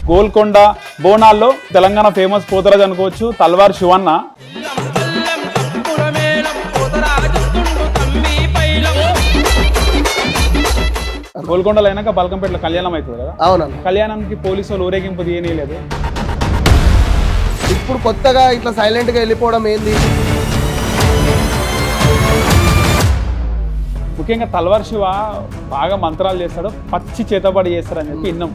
Golconda బోనాల్లో Telangana famous Potharaju అనుకోవచ్చు తల్వార్ శివన్న. గోల్కొండలో అయినాక బల్కంపేటలో కళ్యాణం అవుతుంది కదా. అవునన్నా. కళ్యాణానికి పోలీసు వాళ్ళు ఊరేగింపు తీయలేదు. ఇప్పుడు కొత్తగా ఇట్లా సైలెంట్ గా వెళ్ళిపోవడం ఏంది? ముఖ్యంగా తల్వార్ శివ బాగా మంత్రాలు చేస్తాడు, పచ్చి చేతబడి చేస్తారని చెప్పి విన్నాం.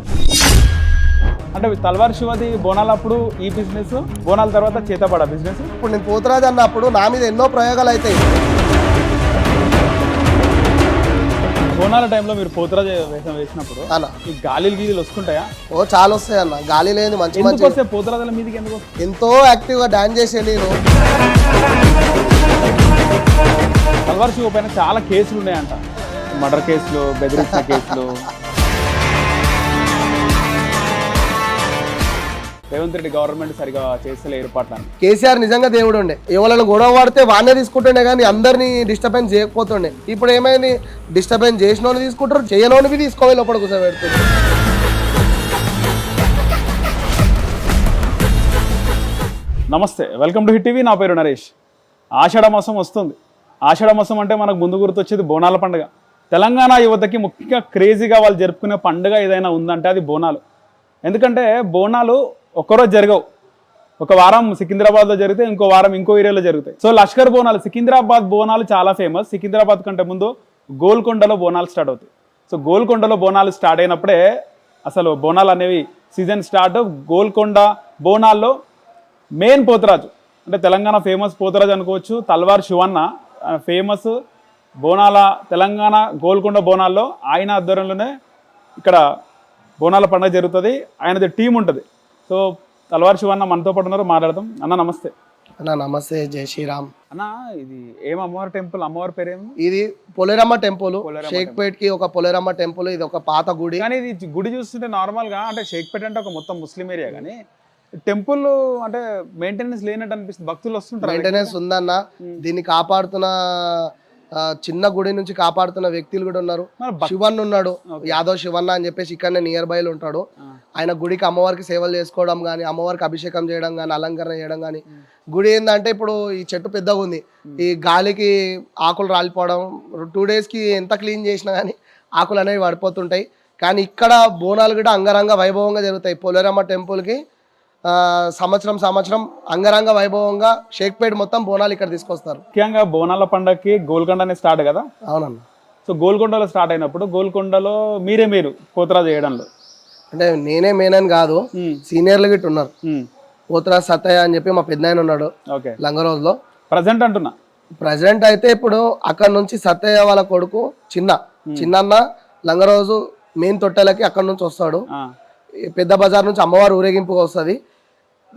అంటే తల్వార్ శివది బోనాలప్పుడు ఈ బిజినెస్, బోనాల తర్వాత చేతబడ బిజినెస్. ఇప్పుడు నేను పోతరాజు అన్నప్పుడు నా మీద ఎన్నో ప్రయోగాలు అవుతాయి. బోనాల టైంలో మీరు పోతరాజు వేసినప్పుడు ఈ గాలిలు గీలీలు వస్తుంటాయా? ఓ చాలా వస్తాయి అన్న. గాలి లేని మంచి మంచి వస్తే పోతరాజుల మీదకి ఎందుకు? ఎంతో యాక్టివ్ గా డాన్స్ చేసే నేను. తల్వార్ శివ పైన చాలా కేసులు ఉన్నాయంట, మర్డర్ కేసులు, బెదిరించిన కేసులు. రేవంత్ రెడ్డి గవర్నమెంట్ సరిగా చేసే ఏర్పాట్లని. కేసీఆర్ నిజంగా దేవుడు ఉండే. ఎవరైనా గొడవ పడితే వాడినే తీసుకుంటుండే కానీ అందరినీ డిస్టర్బెన్స్ చేయకపోతుండే. ఇప్పుడు ఏమైంది, డిస్టర్బెన్స్ చేసిన వాళ్ళు తీసుకుంటారు, చేయనోని తీసుకోవాలి లోపల కూర్చోబెడుతుంది. నమస్తే, వెల్కమ్ టు హిట్ టీవీ. నా పేరు నరేష్. ఆషాఢ మాసం వస్తుంది. ఆషాఢ మాసం అంటే మనకు ముందు గుర్తొచ్చేది బోనాల పండుగ. తెలంగాణ యువతకి ముఖ్యంగా క్రేజీగా వాళ్ళు జరుపుకునే పండుగ ఏదైనా ఉందంటే అది బోనాలు. ఎందుకంటే బోనాలు ఒక్కరోజు జరగవు. ఒక వారం సికింద్రాబాద్లో జరిగితే ఇంకో వారం ఇంకో ఏరియాలో జరుగుతాయి. సో లష్కర్ బోనాలు, సికింద్రాబాద్ బోనాలు చాలా ఫేమస్. సికింద్రాబాద్ కంటే ముందు గోల్కొండలో బోనాలు స్టార్ట్ అవుతాయి. సో గోల్కొండలో బోనాలు స్టార్ట్ అయినప్పుడే అసలు బోనాలు అనేవి సీజన్ స్టార్ట్. గోల్కొండ బోనాల్లో మెయిన్ పోతరాజు అంటే తెలంగాణ ఫేమస్ పోతరాజు అనుకోవచ్చు తల్వార్ శివన్న. ఫేమస్ బోనాల తెలంగాణ గోల్కొండ బోనాల్లో ఆయన ఆధ్వర్యంలోనే ఇక్కడ బోనాల పండుగ జరుగుతుంది. ఆయనది టీం ఉంటుంది. సో తల్వార్ శివన్న మనతో పాటు ఉన్నారు, మాట్లాడదాం. అన్న నమస్తే. అన్న నమస్తే, జై శ్రీరామ్. అన్న ఇది ఏం అమ్మవారి టెంపుల్? అమ్మవారి పేరేమో? ఇది పోలేరమ్మ టెంపుల్. షేక్పేట్ కి ఒక పోలేరమ్మ టెంపుల్. ఇది ఒక పాత గుడి. కానీ ఇది గుడి చూస్తుంటే నార్మల్ గా అంటే షేక్పేట్ అంటే ఒక మొత్తం ముస్లిం ఏరియా, కానీ టెంపుల్ అంటే మెయింటెనెన్స్ లేనట్టు అనిపిస్తుంది. భక్తులు వస్తుంటారు. మెయింటెనెన్స్ ఉందన్న. దీన్ని కాపాడుతున్న చిన్న గుడి నుంచి కాపాడుతున్న వ్యక్తులు కూడా ఉన్నారు. శివన్ ఉన్నాడు, యాదవ్ శివన్న అని చెప్పేసి ఇక్కడనే నియర్ బైలో ఉంటాడు. ఆయన గుడికి అమ్మవారికి సేవలు చేసుకోవడం కానీ, అమ్మవారికి అభిషేకం చేయడం కానీ, అలంకరణ చేయడం కానీ. గుడి ఏంటంటే ఇప్పుడు ఈ చెట్టు పెద్దగా ఉంది, ఈ గాలికి ఆకులు రాలిపోవడం, 2 days కి ఎంత క్లీన్ చేసినా కానీ ఆకులు అనేవి పడిపోతుంటాయి. కానీ ఇక్కడ బోనాలు కూడా అంగరంగ వైభవంగా జరుగుతాయి. పోలేరమ్మ టెంపుల్కి సంవత్సరం అంగరంగ వైభవంగా షేక్పేట్ మొత్తం బోనాలు ఇక్కడ తీసుకొస్తారు. ముఖ్యంగా బోనాల పండగకి గోల్కొండనే స్టార్ట్ కదా. అవునన్న. సో గోల్కొండలో స్టార్ట్ అయినప్పుడు గోల్కొండలో మీరు పోతరాజు చేయడంలో అంటే నేనే మెయిన్ అని కాదు, సీనియర్లు గిట్ట ఉన్నారు. పోతరాజు సత్తయ్య అని చెప్పి మా పెద్దనాయన ఉన్నాడు లంగరోజులో. ప్రజెంట్ అంటున్నా, ప్రజెంట్ అయితే ఇప్పుడు అక్కడ నుంచి సత్తయ్య వాళ్ళ కొడుకు చిన్న లంగరోజు మెయిన్ తొట్టెలకి అక్కడ నుంచి వస్తాడు. పెద్ద బజార్ నుంచి అమ్మవారు ఊరేగింపుగా వస్తుంది.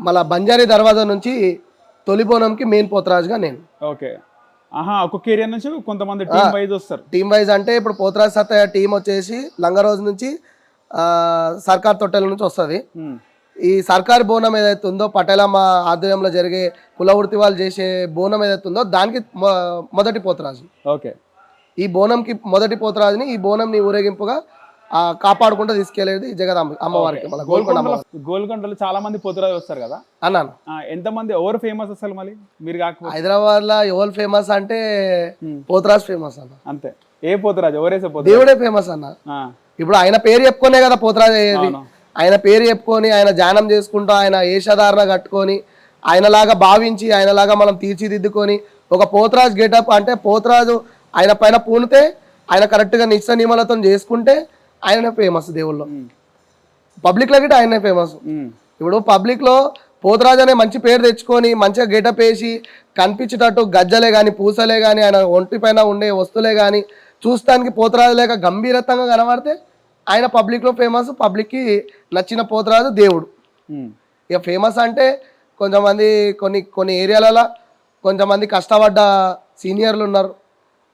మళ్ళా బంజారీ దర్వాజా నుంచి తొలి బోనంకి మెయిన్ పోతరాజుగా నేను. ఓకే. ఒక్కొక్క ఏరియా నుంచి కొంతమంది టీమ్ వైజ్ వస్తారు. టీమ్ వైజ్ అంటే ఇప్పుడు పోతరాజు సత్తయ్య టీం వచ్చేసి లంగరోజు నుంచి సర్కార్ తొట్టెల నుంచి వస్తుంది. ఈ సర్కార్ బోనం ఏదైతే ఉందో పటేలమ్మ ఆధ్వర్యంలో జరిగే కులవృత్తి వాళ్ళు చేసే బోనం ఏదైతే ఉందో దానికి మొదటి పోతరాజు. ఓకే. ఈ బోనంకి మొదటి పోతరాజుని, ఈ బోనంని ఊరేగింపుగా కాపాడుకుంటూ తీసుకెళ్లేది జగదాంబ అమ్మవారికి. గోల్కొండలో చాలా మంది పోతరాజు వస్తారు కదా అన్న. ఎంతమంది ఎవరు ఫేమస్ అసలు? మళ్ళీ మీరు కాకపోతే హైదరాబాద్ లో ఎవరు ఫేమస్ అంటే పోతరాజు ఫేమస్ అన్న. అంతే. ఏ పోతరాజు? ఎవరేసే పోతరాజు? దేవుడే ఫేమస్ అన్న. ఇప్పుడు ఆయన పేరు చెప్పుకునే కదా పోతరాజు అయ్యేది. ఆయన పేరు చెప్పుకొని ఆయన ధ్యానం చేసుకుంటూ ఆయన వేషధారణ కట్టుకొని ఆయనలాగా భావించి ఆయనలాగా మనం తీర్చిదిద్దుకొని ఒక పోతరాజు గెటప్ అంటే పోతరాజు ఆయన పైన పూనితే ఆయన కరెక్ట్ గా నిష్ట నియమాలతో చేసుకుంటే ఆయననే ఫేమస్. దేవుళ్ళు పబ్లిక్ లో గిట్ట ఆయనే ఫేమస్. ఇప్పుడు పబ్లిక్ లో పోతరాజు అనే మంచి పేరు తెచ్చుకొని మంచిగా గెటప్ వేసి కనిపించేటట్టు గజ్జలే కానీ పూసలే కానీ ఆయన ఒంటి పైన ఉండే వస్తువులే కానీ చూస్తానికి పోతరాజు లేక గంభీరతంగా కనబడితే ఆయన పబ్లిక్ లో ఫేమస్. పబ్లిక్ కి నచ్చిన పోతరాజు దేవుడు. ఇక ఫేమస్ అంటే కొంతమంది కొన్ని ఏరియాలలో కొంతమంది కష్టపడ్డ సీనియర్లు ఉన్నారు,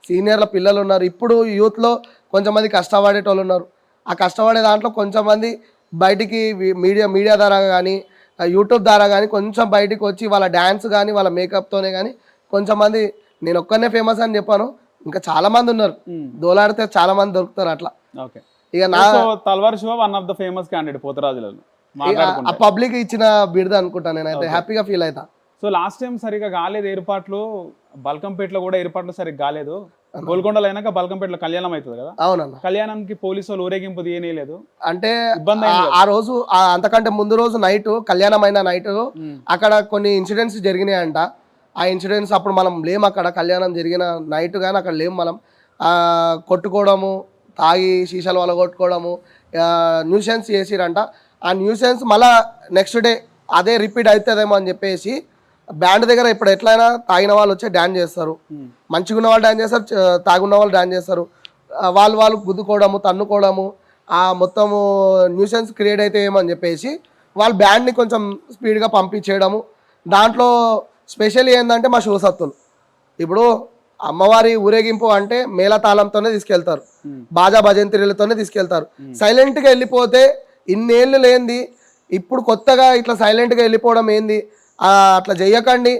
సీనియర్ల పిల్లలు ఉన్నారు. ఇప్పుడు యూత్లో కొంతమంది కష్టపడేటోళ్ళు ఉన్నారు. ఆ కష్టపడే దాంట్లో కొంతమంది బయటికి మీడియా ద్వారా కానీ యూట్యూబ్ ద్వారా కానీ కొంచెం బయటికి వచ్చి వాళ్ళ డ్యాన్స్ కానీ వాళ్ళ మేకప్తోనే కానీ కొంతమంది, నేను ఒక్కనే ఫేమస్ అని చెప్పాను, ఇంకా చాలా మంది ఉన్నారు. దోలాడితే చాలా మంది దొరుకుతారు అట్లా. ఇక నా Talwar Shiva one of the famous candidate పోతరాజులలో. ఆ పబ్లిక్ ఇచ్చిన బిరుదు అనుకుంటా, నేనైతే హ్యాపీగా ఫీల్ అవుతా. సో లాస్ట్ టైం సరిగా కాలేదు ఏర్పాట్లు, బల్కంపేటలో కూడా ఏర్పాట్లు సరిగ్గా కాలేదు. గోల్కొండలో అయినాక బల్కంపేటలో కళ్యాణం అవుతుంది కదా, అవునన్న. కళ్యాణానికి పోలీసు వాళ్ళు ఊరేగింపు తీయలేదు. అంటే ఇబ్బంది ఆ రోజు అంతకంటే ముందు రోజు నైట్, కళ్యాణమైన నైట్ అక్కడ కొన్ని ఇన్సిడెంట్స్ జరిగినాయంట. ఆ ఇన్సిడెంట్స్ అప్పుడు మనం లేము, అక్కడ కళ్యాణం జరిగిన నైట్ కానీ అక్కడ లేము మనం. కొట్టుకోవడము, తాగి సీసాలు వల్ల కొట్టుకోవడము, న్యూసెన్స్ చేసిరంట. ఆ న్యూసెన్స్ మళ్ళా నెక్స్ట్ డే అదే రిపీట్ అవుతుందేమో అని చెప్పేసి బ్యాండ్ దగ్గర ఇప్పుడు ఎట్లయినా తాగిన వాళ్ళు వచ్చి డ్యాన్స్ చేస్తారు, మంచిగా ఉన్న వాళ్ళు డ్యాన్స్ చేస్తారు, తాగున్న వాళ్ళు డ్యాన్స్ చేస్తారు. వాళ్ళు గుద్దుకోవడము, తన్నుకోవడము, ఆ మొత్తము న్యూసెన్స్ క్రియేట్ అయితే ఏమో అని చెప్పేసి వాళ్ళు బ్యాండ్ని కొంచెం స్పీడ్గా పంపించేయడము. దాంట్లో స్పెషల్ ఏంటంటే మా శివసత్తులు ఇప్పుడు అమ్మవారి ఊరేగింపు అంటే మేళతాళంతోనే తీసుకెళ్తారు, బాజా భజంత్రీలతోనే తీసుకెళ్తారు. సైలెంట్గా వెళ్ళిపోతే ఇన్నేళ్ళు లేనిది ఇప్పుడు కొత్తగా ఇట్లా సైలెంట్గా వెళ్ళిపోవడం ఏంది? అట్లా చెయ్యకండి,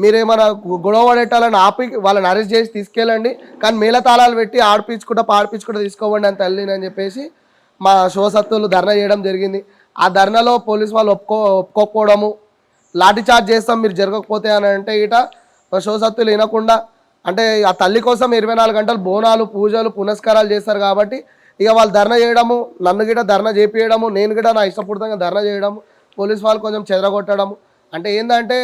మీరేమైనా గొడవ పడేటాలని ఆపి వాళ్ళని అరెస్ట్ చేసి తీసుకెళ్ళండి, కానీ మేళతాళాలు పెట్టి ఆడిపించుకుంటా పాడిపించుకుంటా తీసుకోవండి అని తల్లిని అని చెప్పేసి మా శివసత్తులు ధర్నా చేయడం జరిగింది. ఆ ధర్నాలో పోలీసు వాళ్ళు ఒప్పుకోకపోవడము, లాఠీ చార్జ్ చేస్తాం మీరు జరగకపోతే అని అంటే ఇట మా శివసత్తులు వినకుండా, అంటే ఆ తల్లి కోసం 24 గంటలు బోనాలు, పూజలు, పునస్కారాలు చేస్తారు కాబట్టి ఇక వాళ్ళు ధర్నా చేయడము, నన్ను గిట ధర్నా చేపియడము, నేను కూడా నా ఇష్టపూర్తంగా ధర్నా చేయడము, పోలీసు వాళ్ళు కొంచెం చెదరగొట్టడము. అంటే ఏంటంటే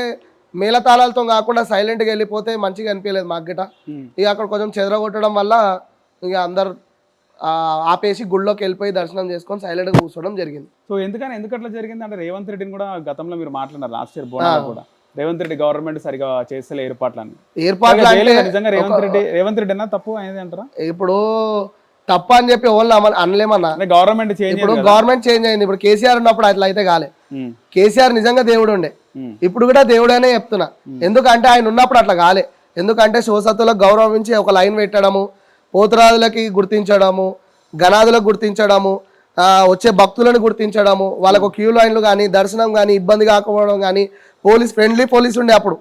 మేళతాళాలతో కాకుండా సైలెంట్గా వెళ్ళిపోతే మంచిగా అనిపించలేదు మాకు గిట. ఇక అక్కడ కొంచెం చెదరగొట్టడం వల్ల ఇక అందరు ఆపేసి గుళ్ళోకి వెళ్ళిపోయి దర్శనం చేసుకొని సైలెంట్గా కూర్చోవడం జరిగింది. సో ఎందుకట్లా జరిగింది అంటే రేవంత్ రెడ్డిని కూడా గతంలో మీరు మాట్లాడారు లాస్ట్ ఇయర్ బోనాలు కూడా, రేవంత్ రెడ్డి గవర్నమెంట్ సరిగా చేస్తలే ఏర్పాట్లు నిజంగా రేవంత్ రెడ్డి అన్నా తప్పు అనేది అంటారా? ఇప్పుడు తప్ప అని చెప్పి ఎవరు అనలేమన్నా, గవర్నమెంట్ చేంజ్, ఇప్పుడు గవర్నమెంట్ చేంజ్ అయింది. ఇప్పుడు కేసీఆర్ ఉన్నప్పుడు అట్లా అయితే కాలే. కేసీఆర్ నిజంగా దేవుడు ఉండే, ఇప్పుడు కూడా దేవుడనే చెప్తున్నా. ఎందుకంటే ఆయన ఉన్నప్పుడు అట్లా కాలే. ఎందుకంటే శివసత్తులకు గౌరవించి ఒక లైన్ పెట్టడము, పోతురాజులకి గుర్తించడము, గణాదులకు గుర్తించడము, వచ్చే భక్తులను గుర్తించడము, వాళ్ళకు క్యూ లైన్లు కానీ దర్శనం కానీ ఇబ్బంది కాకపోవడం కానీ, ఫ్రెండ్లీ పోలీస్ ఉండే అప్పుడు.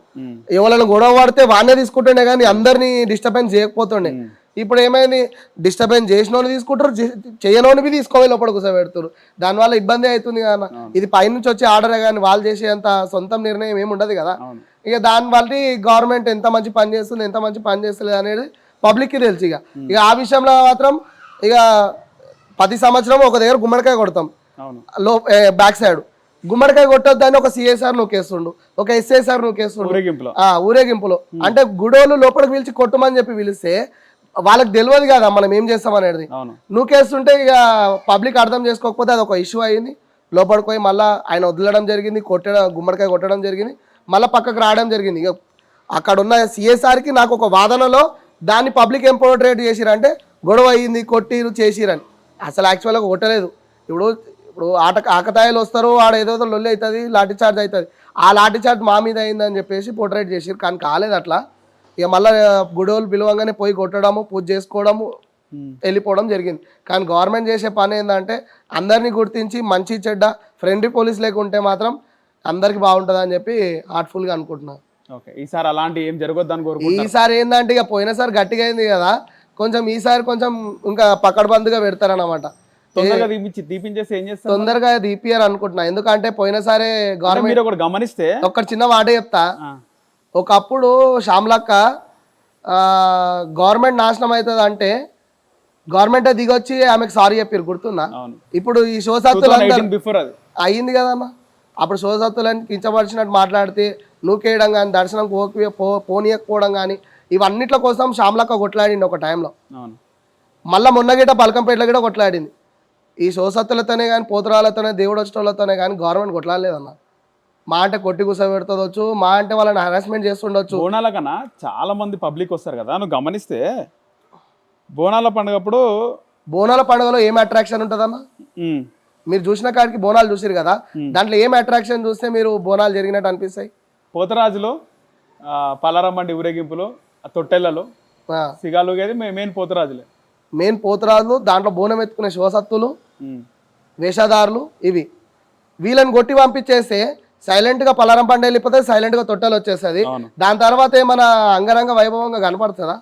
ఎవరైనా గొడవ పడితే వాడినే తీసుకుంటుండే కానీ అందరినీ డిస్టర్బెన్స్ చేయకపోతుండే. ఇప్పుడు ఏమైంది, డిస్టర్బెన్స్ చేసినోని తీసుకుంటారు, చేయనోని తీసుకోవాలి లోపల కూర్చోబెడతారు. దానివల్ల ఇబ్బంది అవుతుంది కదా. ఇది పైనుంచి వచ్చే ఆర్డరే కానీ వాళ్ళు చేసేంత సొంతం నిర్ణయం ఏమి ఉండదు కదా. ఇక దానివల్ల గవర్నమెంట్ ఎంత మంచి పని చేస్తుంది, ఎంత మంచి పని చేస్తలేదు అనేది పబ్లిక్కి తెలుసు. ఇక ఆ విషయంలో మాత్రం ఇక ప్రతి సంవత్సరం ఒక దగ్గర గుమ్మడికాయ కొడతాం, బ్యాక్ సైడ్ గుమ్మడికాయ కొట్టొద్దని ఒక సిఎస్ఆర్ నూకేస్తుండు, ఒక ఎస్ఐసార్ నూకేస్తుండు ఊరేగింపులో. అంటే గుడోలు లోపలికి పిలిచి కొట్టమని చెప్పి పిలిస్తే వాళ్ళకి తెలియదు కదా మనం ఏం చేస్తాం అనేది. నూకేస్తుంటే ఇక పబ్లిక్ అర్థం చేసుకోకపోతే అది ఒక ఇష్యూ అయింది. లోపలికి పోయి మళ్ళీ ఆయన వదలడం జరిగింది, గుమ్మడికాయ కొట్టడం జరిగింది, మళ్ళీ పక్కకు రావడం జరిగింది. ఇక అక్కడ ఉన్న సిఎస్ఆర్కి నాకు ఒక వాదనలో దాన్ని పబ్లిక్ ఎంపోర్ట్రేట్ చేసిరంటే గొడవ అయ్యింది, కొట్టిరు, చేసిరని. అసలు యాక్చువల్గా కొట్టలేదు. ఇప్పుడు ఆకతాయిలు వస్తారు, ఆడ ఏదో లొల్లి అవుతుంది, లాఠీ చార్జ్ అవుతుంది. ఆ లాఠీ చార్జ్ మా మీద అయిందని చెప్పేసి పోర్ట్రేట్ చేసిరు, కానీ కాలేదు అట్లా. ఇక మళ్ళీ గుడోలు పిలవంగానే పోయి కొట్టడము, పూజ చేసుకోవడము, వెళ్ళిపోవడం జరిగింది. కానీ గవర్నమెంట్ చేసే పని ఏంటంటే అందరినీ గుర్తించి మంచి చెడ్డ ఫ్రెండ్లీ పోలీస్ లేకుంటే మాత్రం అందరికి బాగుంటుంది అని చెప్పి హార్ట్ఫుల్గా అనుకుంటున్నాను. ఈసారి అలాంటి ఏం జరగొద్దు అనుకో. ఈసారి ఏంటంటే ఇక పోయినసారి గట్టిగా అయింది కదా, కొంచెం ఈసారి కొంచెం ఇంకా పకడ్బందీగా పెడతారన్నమాట. తొందరగా దీపియారు అనుకుంటున్నా. ఎందుకంటే పోయినసారి గవర్నమెంట్ గమనిస్తే ఒక చిన్న మాట చెప్తా. ఒకప్పుడు శ్యామలక్క గవర్నమెంట్ నాశనం అవుతుంది అంటే గవర్నమెంట్ దిగొచ్చి ఆమెకు సారీ చెప్పారు, గుర్తుందా? ఇప్పుడు ఈ శివసత్తులు అయ్యింది కదమ్మా. అప్పుడు శివసత్తులని కించపరిచినట్టు మాట్లాడితే నూకేయడం కానీ, దర్శనం పోనీయకపోవడం కానీ, ఇవన్నిట్ల కోసం శ్యామలక్క కొట్లాడింది ఒక టైంలో. మళ్ళీ మొన్న గిట బల్కంపేటలో కూడా కొట్లాడింది. ఈ శివసత్తులతోనే కానీ, పోతురాలతోనే, దేవుడు వచ్చేటోళ్ళతోనే కానీ గవర్నమెంట్ కొట్లాడలేదన్న. మా అంటే కొట్టి కూర్చోబెడుతుండొచ్చు, మా అంటే వాళ్ళని హరాస్మెంట్ చేస్తుండొచ్చు. బోనాల కన్నా చాలా మంది పబ్లిక్ వస్తారు కదా, నువ్వు గమనిస్తే బోనాల పండుగప్పుడు బోనాల పండుగలో ఏం అట్రాక్షన్ ఉంటుందన్న? మీరు చూసిన కాడికి బోనాలు చూసారు కదా, దాంట్లో ఏం అట్రాక్షన్ చూస్తే మీరు బోనాలు జరిగినట్టు అనిపిస్తాయి? పోతరాజులో పలారమ్మండి ఊరేగింపులో, తొట్టెళ్లలో సిగాలు మెయిన్ పోతరాజులే, మెయిన్ పోతరాజులు. దాంట్లో బోనం ఎత్తుకునే శివసత్తులు, వేషధారులు, ఇవి వీళ్ళని కొట్టి పంపించేస్తే సైలెంట్ గా పలారం పండు వెళ్ళిపోతే సైలెంట్ గా తొట్టెలు వచ్చేస్తుంది. దాని తర్వాత ఏమైనా అంగరంగ వైభవంగా కనపడుతుందా?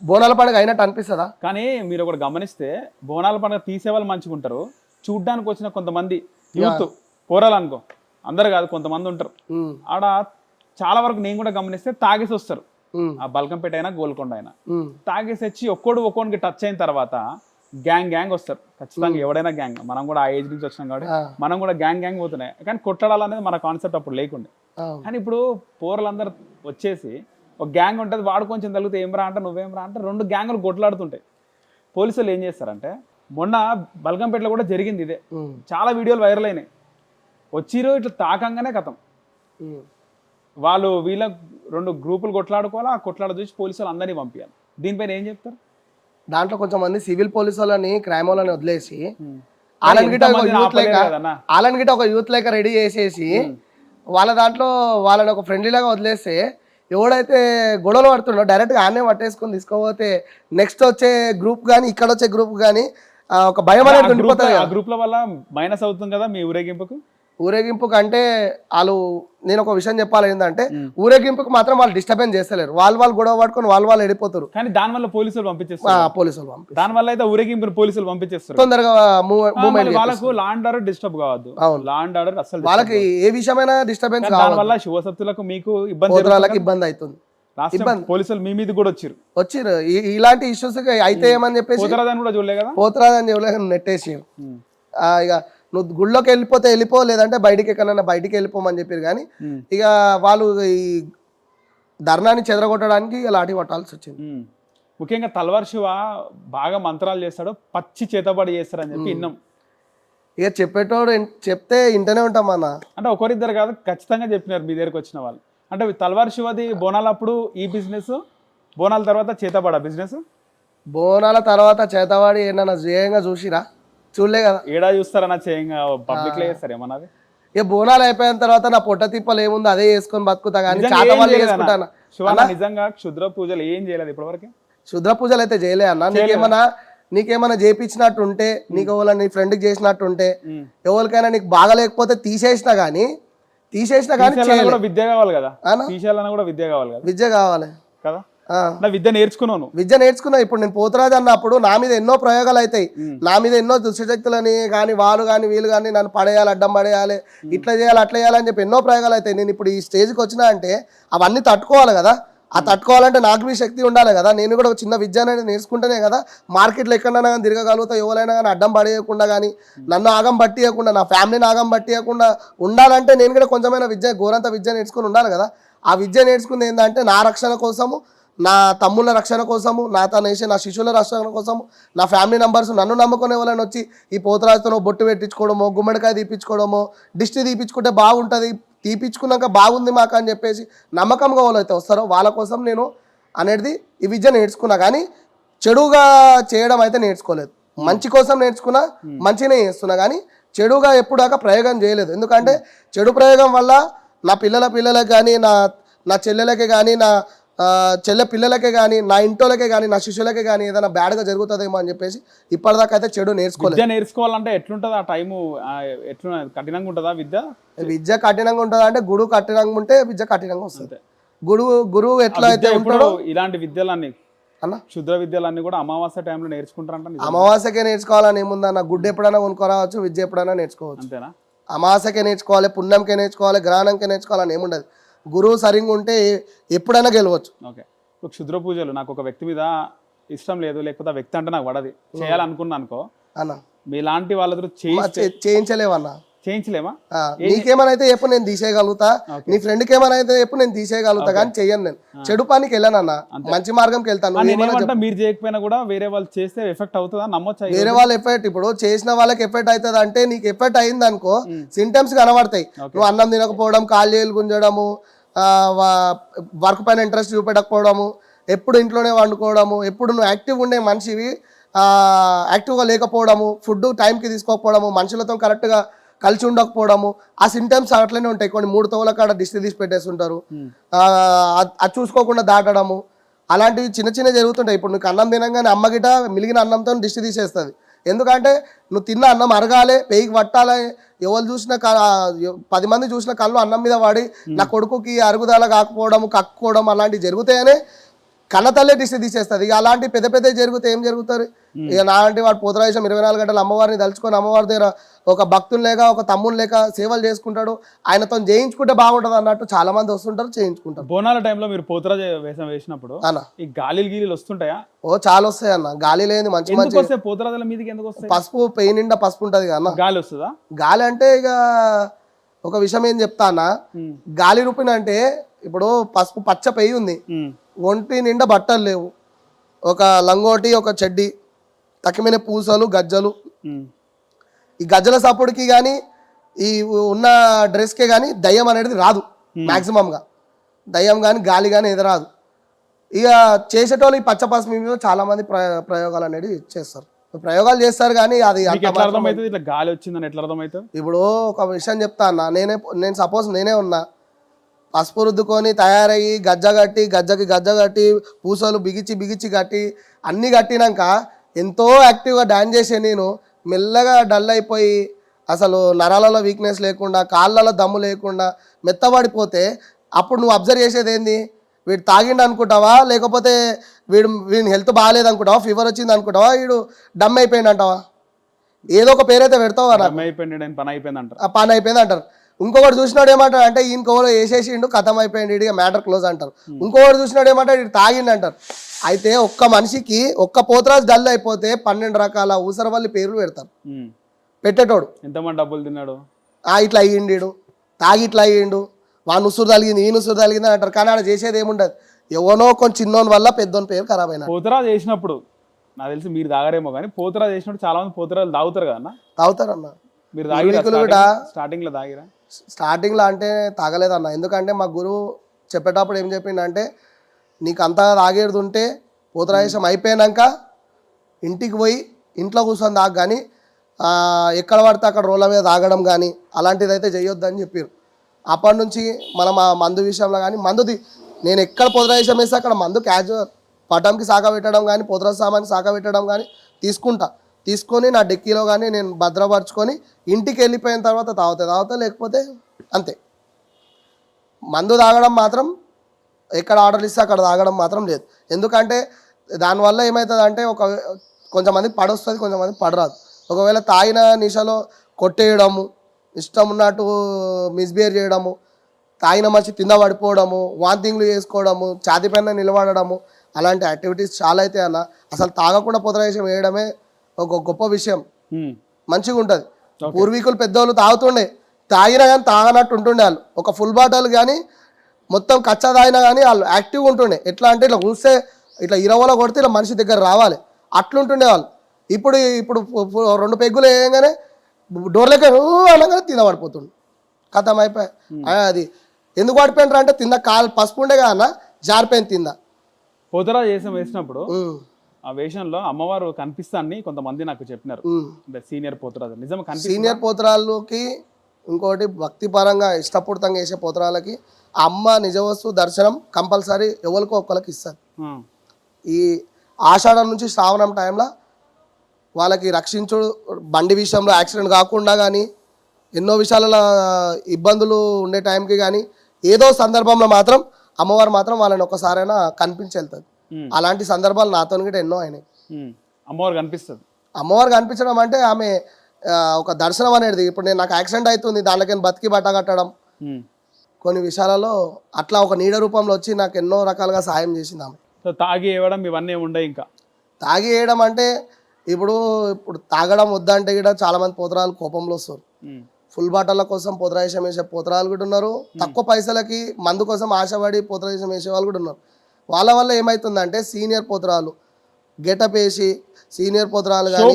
బోనాల పండుగ అయినట్టు అనిపిస్తుందా? కానీ మీరు ఒకటి గమనిస్తే బోనాల పండుగ తీసే వాళ్ళు మంచిగా ఉంటారు, చూడ్డానికి వచ్చిన కొంతమంది యూత్ పోరాలు అనుకో, అందరు కాదు కొంతమంది ఉంటారు ఉమ్, ఆడ. చాలా వరకు నేను కూడా గమనిస్తే తాగేసి వస్తారు, ఉమ్, ఆ బల్కంపేట అయినా గోల్కొండ అయినా. ఉమ్, తాగేసి వచ్చి ఒక్కోనికి టచ్ అయిన తర్వాత గ్యాంగ్ వస్తారు ఖచ్చితంగా. ఎవడైనా గ్యాంగ్, మనం కూడా ఆ ఏజ్ నుంచి వచ్చినాం కాబట్టి ఆ, మనం కూడా గ్యాంగ్ పోతున్నాయి. కానీ కొట్టడాలనేది మన కాన్సెప్ట్ అప్పుడు లేకుండే. అవును. కానీ ఇప్పుడు పోరలందరూ వచ్చేసి ఒక గ్యాంగ్ ఉంటుంది, వాడు కొంచెం తగిలితే ఏం రా అంటే నువ్వేం రా అంటే 2 గ్యాంగులు కొట్లాడుతుంటాయి. పోలీసులు ఏం చేస్తారంటే, మొన్న బల్కంపేటలో కూడా జరిగింది ఇదే. ఉమ్, చాలా వీడియోలు వైరల్ అయినాయి. వచ్చిరో ఇట్లా తాకంగానే కథం, ఉమ్. వాళ్ళు వీళ్ళ 2 గ్రూపులు కొట్లాడుకోవాలి. ఆ కొట్లాడ చూసి పోలీసులు అందరినీ పంపించాలి. దీనిపైన ఏం చెప్తారు? దాంట్లో కొంచెం మంది సివిల్ పోలీసు వాళ్ళని క్రైమ్ వాళ్ళని వదిలేసి ఉమ్. వాళ్ళని గిట్ట ఒక ఎంతమందిని యూత్ లేక ఆపలేరు కదన్నా. వాళ్ళని గిట్ట ఒక యూత్ లేక రెడీ చేసేసి వాళ్ళ దాంట్లో వాళ్ళని ఒక ఫ్రెండ్లీ లాగా వదిలేస్తే ఎవడైతే గొడవలు పడుతుండో డైరెక్ట్గా ఆనే పట్టేసుకొని తీసుకోపోతే నెక్స్ట్ వచ్చే గ్రూప్ కానీ ఇక్కడ వచ్చే గ్రూప్ కానీ ఒక భయం అనేది ఉండిపోతుంది ఆ గ్రూప్ల వల్ల మైనస్ అవుతుంది కదా మీ ఊరేగింపుకు. ఊరేగింపుకు అంటే వాళ్ళు, నేను ఒక విషయం చెప్పాలి ఏంటంటే ఊరేగింపుకు మాత్రం వాళ్ళు డిస్టర్బెన్స్ చేస్తలేరు, వాళ్ళు గొడవ పట్టుకొని వాళ్ళు వెళ్ళిపోతారు. కానీ దానివల్ల పోలీసులు పంపించేస్తారు. పోలీసులు పంపి దానివల్ల అయితే ఊరేగింపుని పోలీసులు పంపించేస్తారు. తొందరగా మూవ్మెంట్ వాళ్ళకు లా అండ్ ఆర్డర్ డిస్టర్బ్ కావద్దు. అవును. లా అండ్ ఆర్డర్ అసలు వాళ్ళకి ఏ విషయమైనా డిస్టర్బెన్స్ దానివల్ల శివశక్తులకు మీకు ఇబ్బంది, పోతురాలకు ఇబ్బంది అవుతుంది. పోలీసులు మీ మీద కూడా వచ్చిరు. ఇలాంటి ఇష్యూస్ అయితే ఏమని చెప్పేసి పోతరాదని కూడా చూడలే కదా, పోతురాదని చెప్పలేక నెట్టేసి ఇక నువ్వు గుళ్ళోకి వెళ్ళిపో, లేదంటే బయటికి ఎక్కడన్నా బయటికి వెళ్ళిపోమని చెప్పారు. కానీ ఇక వాళ్ళు ఈ ధర్నాన్ని చెదరగొట్టడానికి లాఠీ పట్టాల్సి వచ్చింది. ముఖ్యంగా తల్వార్ శివ బాగా మంత్రాలు చేస్తాడు, పచ్చి చేతబడి చేస్తారని చెప్పి విన్నాం. ఇక చెప్పేటోడు చెప్తే ఇంటనే ఉంటాం అన్న. అంటే ఒకరిద్దరు కాదు, ఖచ్చితంగా చెప్పినారు మీ దగ్గరకు వచ్చిన వాళ్ళు. అంటే తల్వార్ శివది బోనాలు అప్పుడు ఈ బిజినెస్, బోనాల తర్వాత చేతబడ బిజినెస్. బోనాల తర్వాత చేతవాడి ఏమన్నా జయంగా చూసిరా? చూడలే కదా. ఏడా చూస్తారన్నా చేయంగా పబ్లిక్ లో చేస్తారు ఏమన్నది. ఇక బోనాలు అయిపోయిన తర్వాత నా పొట్ట తిప్పలు ఏముందో అదే చేసుకొని బతుకుతా కానీ చేతవాళ్ళు చేసుకుంటాను. శివ నిజంగా క్షుద్ర పూజలు ఏం చేయలేదు ఇప్పటివరకు. శుద్ర పూజలు అయితే చేయలే అన్న. నీకేమన్నా చేపించినట్టు ఉంటే, నీకు ఎవరైనా నీ ఫ్రెండ్కి చేసినట్టు ఉంటే, ఎవరికైనా నీకు బాగలేకపోతే తీసేసినా కానీ విద్య కావాలి కదా, తీసేయాలన్నా కూడా విద్య కావాలి కదా. విద్య కావాలి కదా. విద్య నేర్చుకున్నాను. విద్య నేర్చుకున్నా. ఇప్పుడు నేను పోతురాజు అన్నప్పుడు నా మీద ఎన్నో ప్రయోగాలు అవుతాయి. నా మీద ఎన్నో దుష్టశక్తులని కానీ వాళ్ళు కానీ వీళ్ళు కానీ నన్ను పడేయాలి, అడ్డం పడేయాలి, ఇట్లా చేయాలి అట్లా చేయాలని చెప్పి ఎన్నో ప్రయోగాలు అవుతాయి. నేను ఇప్పుడు ఈ స్టేజ్కి వచ్చినా అంటే అవన్నీ తట్టుకోవాలి కదా. ఆ తట్టుకోవాలంటే నాకు మీ శక్తి ఉండాలి కదా. నేను కూడా ఒక చిన్న విద్య అనేది నేర్చుకుంటేనే కదా మార్కెట్లో ఎక్కడైనా కానీ తిరగగలుగుతా. ఎవరైనా కానీ అడ్డం పడేయకుండా కానీ నన్ను ఆగం పట్టియకుండా, నా ఫ్యామిలీని ఆగం పట్టియకుండా ఉండాలంటే నేను కూడా కొంచెమైనా విద్య, ఘోరంత విద్య నేర్చుకుని ఉండాలి కదా. ఆ విద్య నేర్చుకుంది ఏంటంటే నా రక్షణ కోసము, నా తమ్ముళ్ళ రక్షణ కోసము, నా శిష్యుల రక్షణ కోసము, నా ఫ్యామిలీ మెంబర్స్ నన్ను నమ్ముకునే వాళ్ళని వచ్చి ఈ పోతురాజుతో బొట్టు పెట్టించుకోవడమో, గుమ్మడికాయ తీపించుకోవడమో, దిష్టి తీపించుకుంటే బాగుంటుంది, తీపించుకున్నాక బాగుంది మాకు అని చెప్పేసి నమ్మకంగా వాళ్ళు అయితే వస్తారో వాళ్ళ కోసం నేను అనేది ఈ విద్య నేర్చుకున్నా. కానీ చెడుగా చేయడం అయితే నేర్చుకోలేదు. మంచి కోసం నేర్చుకున్నా, మంచిగానే చేస్తున్నా. కానీ చెడుగా ఎప్పుడాక ప్రయోగం చేయలేదు. ఎందుకంటే చెడు ప్రయోగం వల్ల నా పిల్లలకు కానీ, నా చెల్లెలకే కానీ, నా చెల్లె పిల్లలకే కానీ, నా ఇంటోలకే కానీ, నా శిష్యులకే కానీ ఏదైనా బ్యాడ్గా జరుగుతుందేమో అని చెప్పేసి ఇప్పటిదాకా అయితే చెడు నేర్చుకోలేదు. విద్య నేర్చుకోవాలంటే ఎట్లుంటుంది ఆ టైము? ఎట్లా కఠినంగా ఉంటుందా విద్య? విద్య కఠినంగా ఉంటుందా అంటే గురువు కఠినంగా ఉంటే విద్య కఠినంగా వస్తుంది. గురువు ఎట్లా అయితే ఉంటాడో ఇలాంటి విద్యలన్నీ అన్న, క్షుద్ర విద్యలన్నీ కూడా అమావాస్య టైంలో నేర్చుకుంటారంట. అమావాస్యకే నేర్చుకోవాలని ఏముందన్న. గుడ్డు ఎప్పుడైనా కొనుక్కోరావచ్చు, విద్య ఎప్పుడైనా నేర్చుకోవచ్చు. అంతేనా? అమావాస్యకే నేర్చుకోవాలి, పుణ్యంకే నేర్చుకోవాలి, గ్రహణంకే నేర్చుకోవాలని ఏముండదు. గురువు సరిగ్గా ఉంటే ఎప్పుడైనా గెలవచ్చు. ఓకే. ఇప్పుడు క్షుద్ర పూజలు నాకు ఒక వ్యక్తి మీద ఇష్టం లేదు, లేకపోతే ఆ వ్యక్తి అంటే నాకు పడది, చేయాలనుకున్నా అనుకో అన్న, మీలాంటి వాళ్ళతో చేయించలేవన్నా? చేయించలేమా? నీకేమైనా అయితే ఎప్పుడు నేను తీసేయగలుగుతా, నీ ఫ్రెండ్కి ఏమైనా అయితే ఎప్పుడు నేను తీసేయగలుగుతా. కానీ చెయ్యను. నేను చెడు పనికి వెళ్ళానన్న, మంచి మార్గంకి వెళ్తాను. మీరు చేయకపోయినా కూడా వేరే వాళ్ళు చేస్తే ఎఫెక్ట్ అవుతుందా? నమ్మొచ్చా? వేరే వాళ్ళ ఎఫెక్ట్, ఇప్పుడు చేసిన వాళ్ళకి ఎఫెక్ట్ అవుతుంది అంటే నీకు ఎఫెక్ట్ అయింది అనుకో, సింటమ్స్ కనబడతాయి. నువ్వు అన్నం తినకపోవడం, కాళ్ళు చేలు గుంజడము, వర్క్ పైన ఇంట్రెస్ట్ చూపెట్టకపోవడము, ఎప్పుడు ఇంట్లోనే వండుకోవడము, ఎప్పుడు నువ్వు యాక్టివ్గా ఉండే మనిషివి యాక్టివ్గా లేకపోవడము, ఫుడ్ టైంకి తీసుకోకపోవడము, మనుషులతో కరెక్ట్గా కలిసి ఉండకపోవడము, ఆ సింటమ్స్ అట్లనే ఉంటాయి. కొన్ని 3 తోల కాడ దిష్టి తీసి పెట్టేస్తుంటారు, అది చూసుకోకుండా దాటడము, అలాంటివి చిన్న చిన్న జరుగుతుంటాయి. ఇప్పుడు నీకు అన్నం తినగానే అమ్మ గిట మిలిగిన అన్నంతో దిష్టి తీసేస్తుంది. ఎందుకంటే నువ్వు తిన్న అన్నం అరగాలి, పేయికి పట్టాలి. ఎవరు చూసిన 10 మంది చూసిన కళ్ళు అన్నం మీద వాడి నా కొడుకుకి అరుగుదల కాకపోవడం, కక్కుకోవడం అలాంటివి జరుగుతాయనే కన్నతల్లే దిష్టి తీసేస్తుంది. ఇక అలాంటి పెద్ద పెద్ద జరిగితే ఏం జరుగుతారు? ఇక నా అంటే వాడు పోతరాజేశం 24 గంటలు అమ్మవారిని తలుచుకొని అమ్మవారి దగ్గర ఒక భక్తులు లేక ఒక తమ్ముని లేక సేవలు చేసుకుంటాడు. ఆయనతో చేయించుకుంటే బాగుంటది అన్నట్టు చాలా మంది వస్తుంటారు, చేయించుకుంటారు. బోనాల టైంలో మీరు పోతరాజ వేషం వేసినప్పుడు అన్న ఈ గాలిలు గీలీలు వస్తుంటాయా? ఓ చాలా వస్తాయి అన్న. గాలి లేని మంచి ఎందుకు మంచి వస్తాయి పోతరాజుల మీదకి? ఎందుకు వస్తాయి? పసుపు పెయి నిండా పసుపు ఉంటది కదా అన్న. గాలి వస్తుందా? గాలి అంటే ఇక ఒక విషయం ఏం చెప్తా అన్న, గాలి రూపిన అంటే ఇప్పుడు పసుపు పచ్చ పెయి ఉంది, ఒంటి నిండా బట్టలు లేవు, ఒక లంగోటి ఒక చెడ్డి తక్కిమైన పూసలు గజ్జలు, ఈ గజ్జల సపోర్ట్కి కానీ ఈ ఉన్న డ్రెస్కే కానీ దయ్యం అనేది రాదు. మ్యాక్సిమంగా దయ్యం కానీ గాలి కానీ ఏది రాదు. ఇక చేసేటోళ్ళు ఈ పచ్చ పసుపు మీద చాలా మంది ప్రయోగాలు అనేది చేస్తారు, ప్రయోగాలు చేస్తారు. కానీ అది ఇట్లా గాలి వచ్చిందని ఎట్లా అర్థమవుతుంది? ఇప్పుడు ఒక విషయం చెప్తా అన్న, నేను సపోజ్ నేనే ఉన్నా, పసుపు రుద్దుకొని తయారయ్యి గజ్జకి గజ్జ కట్టి పూసలు బిగిచి కట్టి అన్నీ కట్టినాక ఎంతో యాక్టివ్గా డాన్స్ చేసే నేను మెల్లగా డల్ అయిపోయి అసలు నరాలలో వీక్నెస్ లేకుండా కాళ్ళలో దమ్ము లేకుండా మెత్తబడిపోతే అప్పుడు నువ్వు అబ్జర్వ్ చేసేది ఏంది? వీడు తాగిండు అనుకుంటావా, లేకపోతే వీడిని హెల్త్ బాగాలేదు అనుకుంటావా, ఫీవర్ వచ్చింది అనుకుంటావా, వీడు డమ్ అయిపోయింది అంటావా? ఏదో ఒక పేరైతే పెడతావా? పని అయిపోయింది అంటారు. ఇంకొకటి చూసినాడు ఏమంటారు అంటే ఈయన కోలో వేసేసిండు కథం అయిపోయింది, ఇక మ్యాటర్ క్లోజ్ అంటారు. ఇంకొకటి చూసినాడు ఏమంటారు ఇటు తాగిండు అంటారు. అయితే ఒక్క మనిషికి ఒక్క పోతరాజు డల్ అయిపోతే 12 రకాల ఊసరవల్లి పేర్లు పెడతారు. పెట్టేటోడు ఎంతమంది డబ్బులు తిన్నాడు, ఇట్లా అయ్యిండు, తాగి ఇట్లా అయ్యిండు, వాడు ఉసురు తలిగింది ఈ ఉసురు తలిగింది అంటారు. కానీ ఆడ చేసేది ఏముండదు, ఎవనో కొంచెం చిన్నోని వల్ల పెద్దోని పేరు ఖరాబ్ అయినా. పోతరాజు చేసినప్పుడు నాకు తెలిసి మీరు తాగారేమో, కానీ పోతరాజు చేసినప్పుడు చాలా మంది పోతరాజు తాగుతారు కదా? తాగుతారన్న. మీరు తాగిరా? స్టార్టింగ్ లో తాగిరా? స్టార్టింగ్లో అంటే తాగలేదన్న. ఎందుకంటే మా గురువు చెప్పేటప్పుడు ఏం చెప్పిండంటే, నీకు అంతా తాగేది ఉంటే పోతరాజేశం అయిపోయాక ఇంటికి పోయి ఇంట్లో కూర్చొని తాగు, కానీ ఎక్కడ పడితే అక్కడ రోడ్ల మీద తాగడం కానీ అలాంటిది అయితే చేయొద్దని చెప్పారు. అప్పటి నుంచి మనం ఆ మందు విషయంలో కానీ నేను ఎక్కడ పోతరాజేశం వేస్తే అక్కడ మందు క్యాజువల్ పటంకి సాక పెట్టడం కానీ పోతరాజు సామాన్కి సాక పెట్టడం కానీ తీసుకొని నా డెక్కీలో కానీ నేను భద్రపరచుకొని ఇంటికి వెళ్ళిపోయిన తర్వాత తాగుతా, లేకపోతే అంతే. మందు తాగడం మాత్రం ఎక్కడ ఆర్డర్ ఇస్తే అక్కడ తాగడం మాత్రం లేదు. ఎందుకంటే దానివల్ల ఏమవుతుంది అంటే కొంతమంది పడొస్తుంది, కొంతమంది పడరాదు. ఒకవేళ తాగిన నిశలో కొట్టేయడము, ఇష్టం ఉన్నట్టు మిస్బిహేవ్ చేయడము, తాగిన మనిషి కింద పడిపోవడము, వాంతింగ్లు చేసుకోవడము, ఛాతీ పైన నిలబడము, అలాంటి యాక్టివిటీస్ చాలా అయితే అన్న. అసలు తాగకుండా పోతరాజేశం వేయడమే ఒక గొప్ప విషయం, మంచిగా ఉంటుంది. పూర్వీకులు పెద్దవాళ్ళు తాగినా కానీ తాగనట్టు ఉంటుండే వాళ్ళు. ఒక ఫుల్ బాటిల్ కానీ మొత్తం కచ్చా తాగినా కానీ వాళ్ళు యాక్టివ్గా ఉంటుండే. ఎట్లా అంటే ఇట్లా చూస్తే ఇట్లా 20లో కొడితే ఇలా మనిషి దగ్గర రావాలి, అట్లుంటుండే వాళ్ళు. ఇప్పుడు 2 పెగ్గులు వేయగానే డోర్లకే అనగానే తింద పడిపోతుండే, కథం అయిపోయి. అది ఎందుకు పడిపోయినారు అంటే తింద కాలు పసుపు ఉండే కదా జారిపోయింది తింద. పోతరాజు వేషం వేసినప్పుడు ఆ వేషంలో అమ్మవారు కనిపిస్తాన్ని కొంతమంది నాకు చెప్పినారు, సీనియర్ పోతరాజు. నిజం సీనియర్ పోతరాళ్ళకి ఇంకోటి భక్తి పరంగా ఇష్టపూర్తంగా వేసే పోతరాలకి అమ్మ నిజ వస్తువు దర్శనం కంపల్సరీ ఎవరికో ఒక్కరికి ఇస్తారు. ఈ ఆషాఢం నుంచి శ్రావణం టైంలో వాళ్ళకి రక్షించుడు, బండి విషయంలో యాక్సిడెంట్ కాకుండా కానీ ఎన్నో విషయాలలో ఇబ్బందులు ఉండే టైంకి కానీ ఏదో సందర్భంలో మాత్రం అమ్మవారు మాత్రం వాళ్ళని ఒక్కసారైనా కనిపించి వెళ్తుంది. అలాంటి సందర్భాలు నాతో కూడా ఎన్నో అయినాయి. అమ్మవారు కనిపిస్తుంది. అమ్మవారు కనిపించడం అంటే ఆమె ఒక దర్శనం అనేది. ఇప్పుడు నాకు యాక్సిడెంట్ అవుతుంది, దాంట్లోకి బతికి బట్ట కట్టడం, కొన్ని విషయాలలో అట్లా ఒక నీడ రూపంలో వచ్చి నాకు ఎన్నో రకాలుగా సాయం చేసింది ఆమె. తాగి వేయడం ఇవన్నీ ఉండే. ఇంకా తాగి వేయడం అంటే ఇప్పుడు తాగడం వద్దంటే కూడా చాలా మంది పోతరాలు కోపంలో వస్తారు. ఫుల్ బాటల కోసం పోతరాజేశం వేసే పోతరాలు కూడా ఉన్నారు, తక్కువ పైసలకి మందు కోసం ఆశపడి పోతరాజేశం వేసే వాళ్ళు కూడా ఉన్నారు. వాళ్ళ వల్ల ఏమవుతుందంటే సీనియర్ పోతరాలు గెటప్ వేసి సీనియర్ పోతరాలు కానీ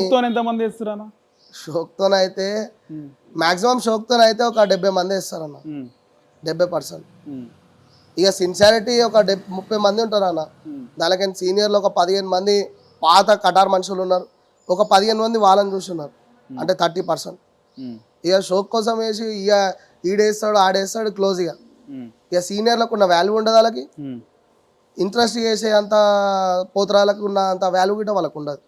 షోక్తోనైతే మ్యాక్సిమం షోక్తోనైతే ఒక 70 మంది వేస్తారన్న, 70%. ఇక సిన్సియారిటీ ఒక 30 మంది ఉంటారు అన్న. దానికైనా సీనియర్లు ఒక 15 మంది పాత కటార్ మనుషులు ఉన్నారు, ఒక 15 మంది వాళ్ళని చూస్తున్నారు, అంటే 30%. ఇక షోక్ కోసం వేసి ఇక ఈడేస్తాడు ఆడేస్తాడు క్లోజ్. ఇక సీనియర్లకు ఉన్న వాల్యూ ఉండదు, వాళ్ళకి ఇంట్రెస్ట్ చేసే అంత పోతరాలకు ఉన్న అంత వాల్యూ గిట్ట వాళ్ళకు ఉండదు.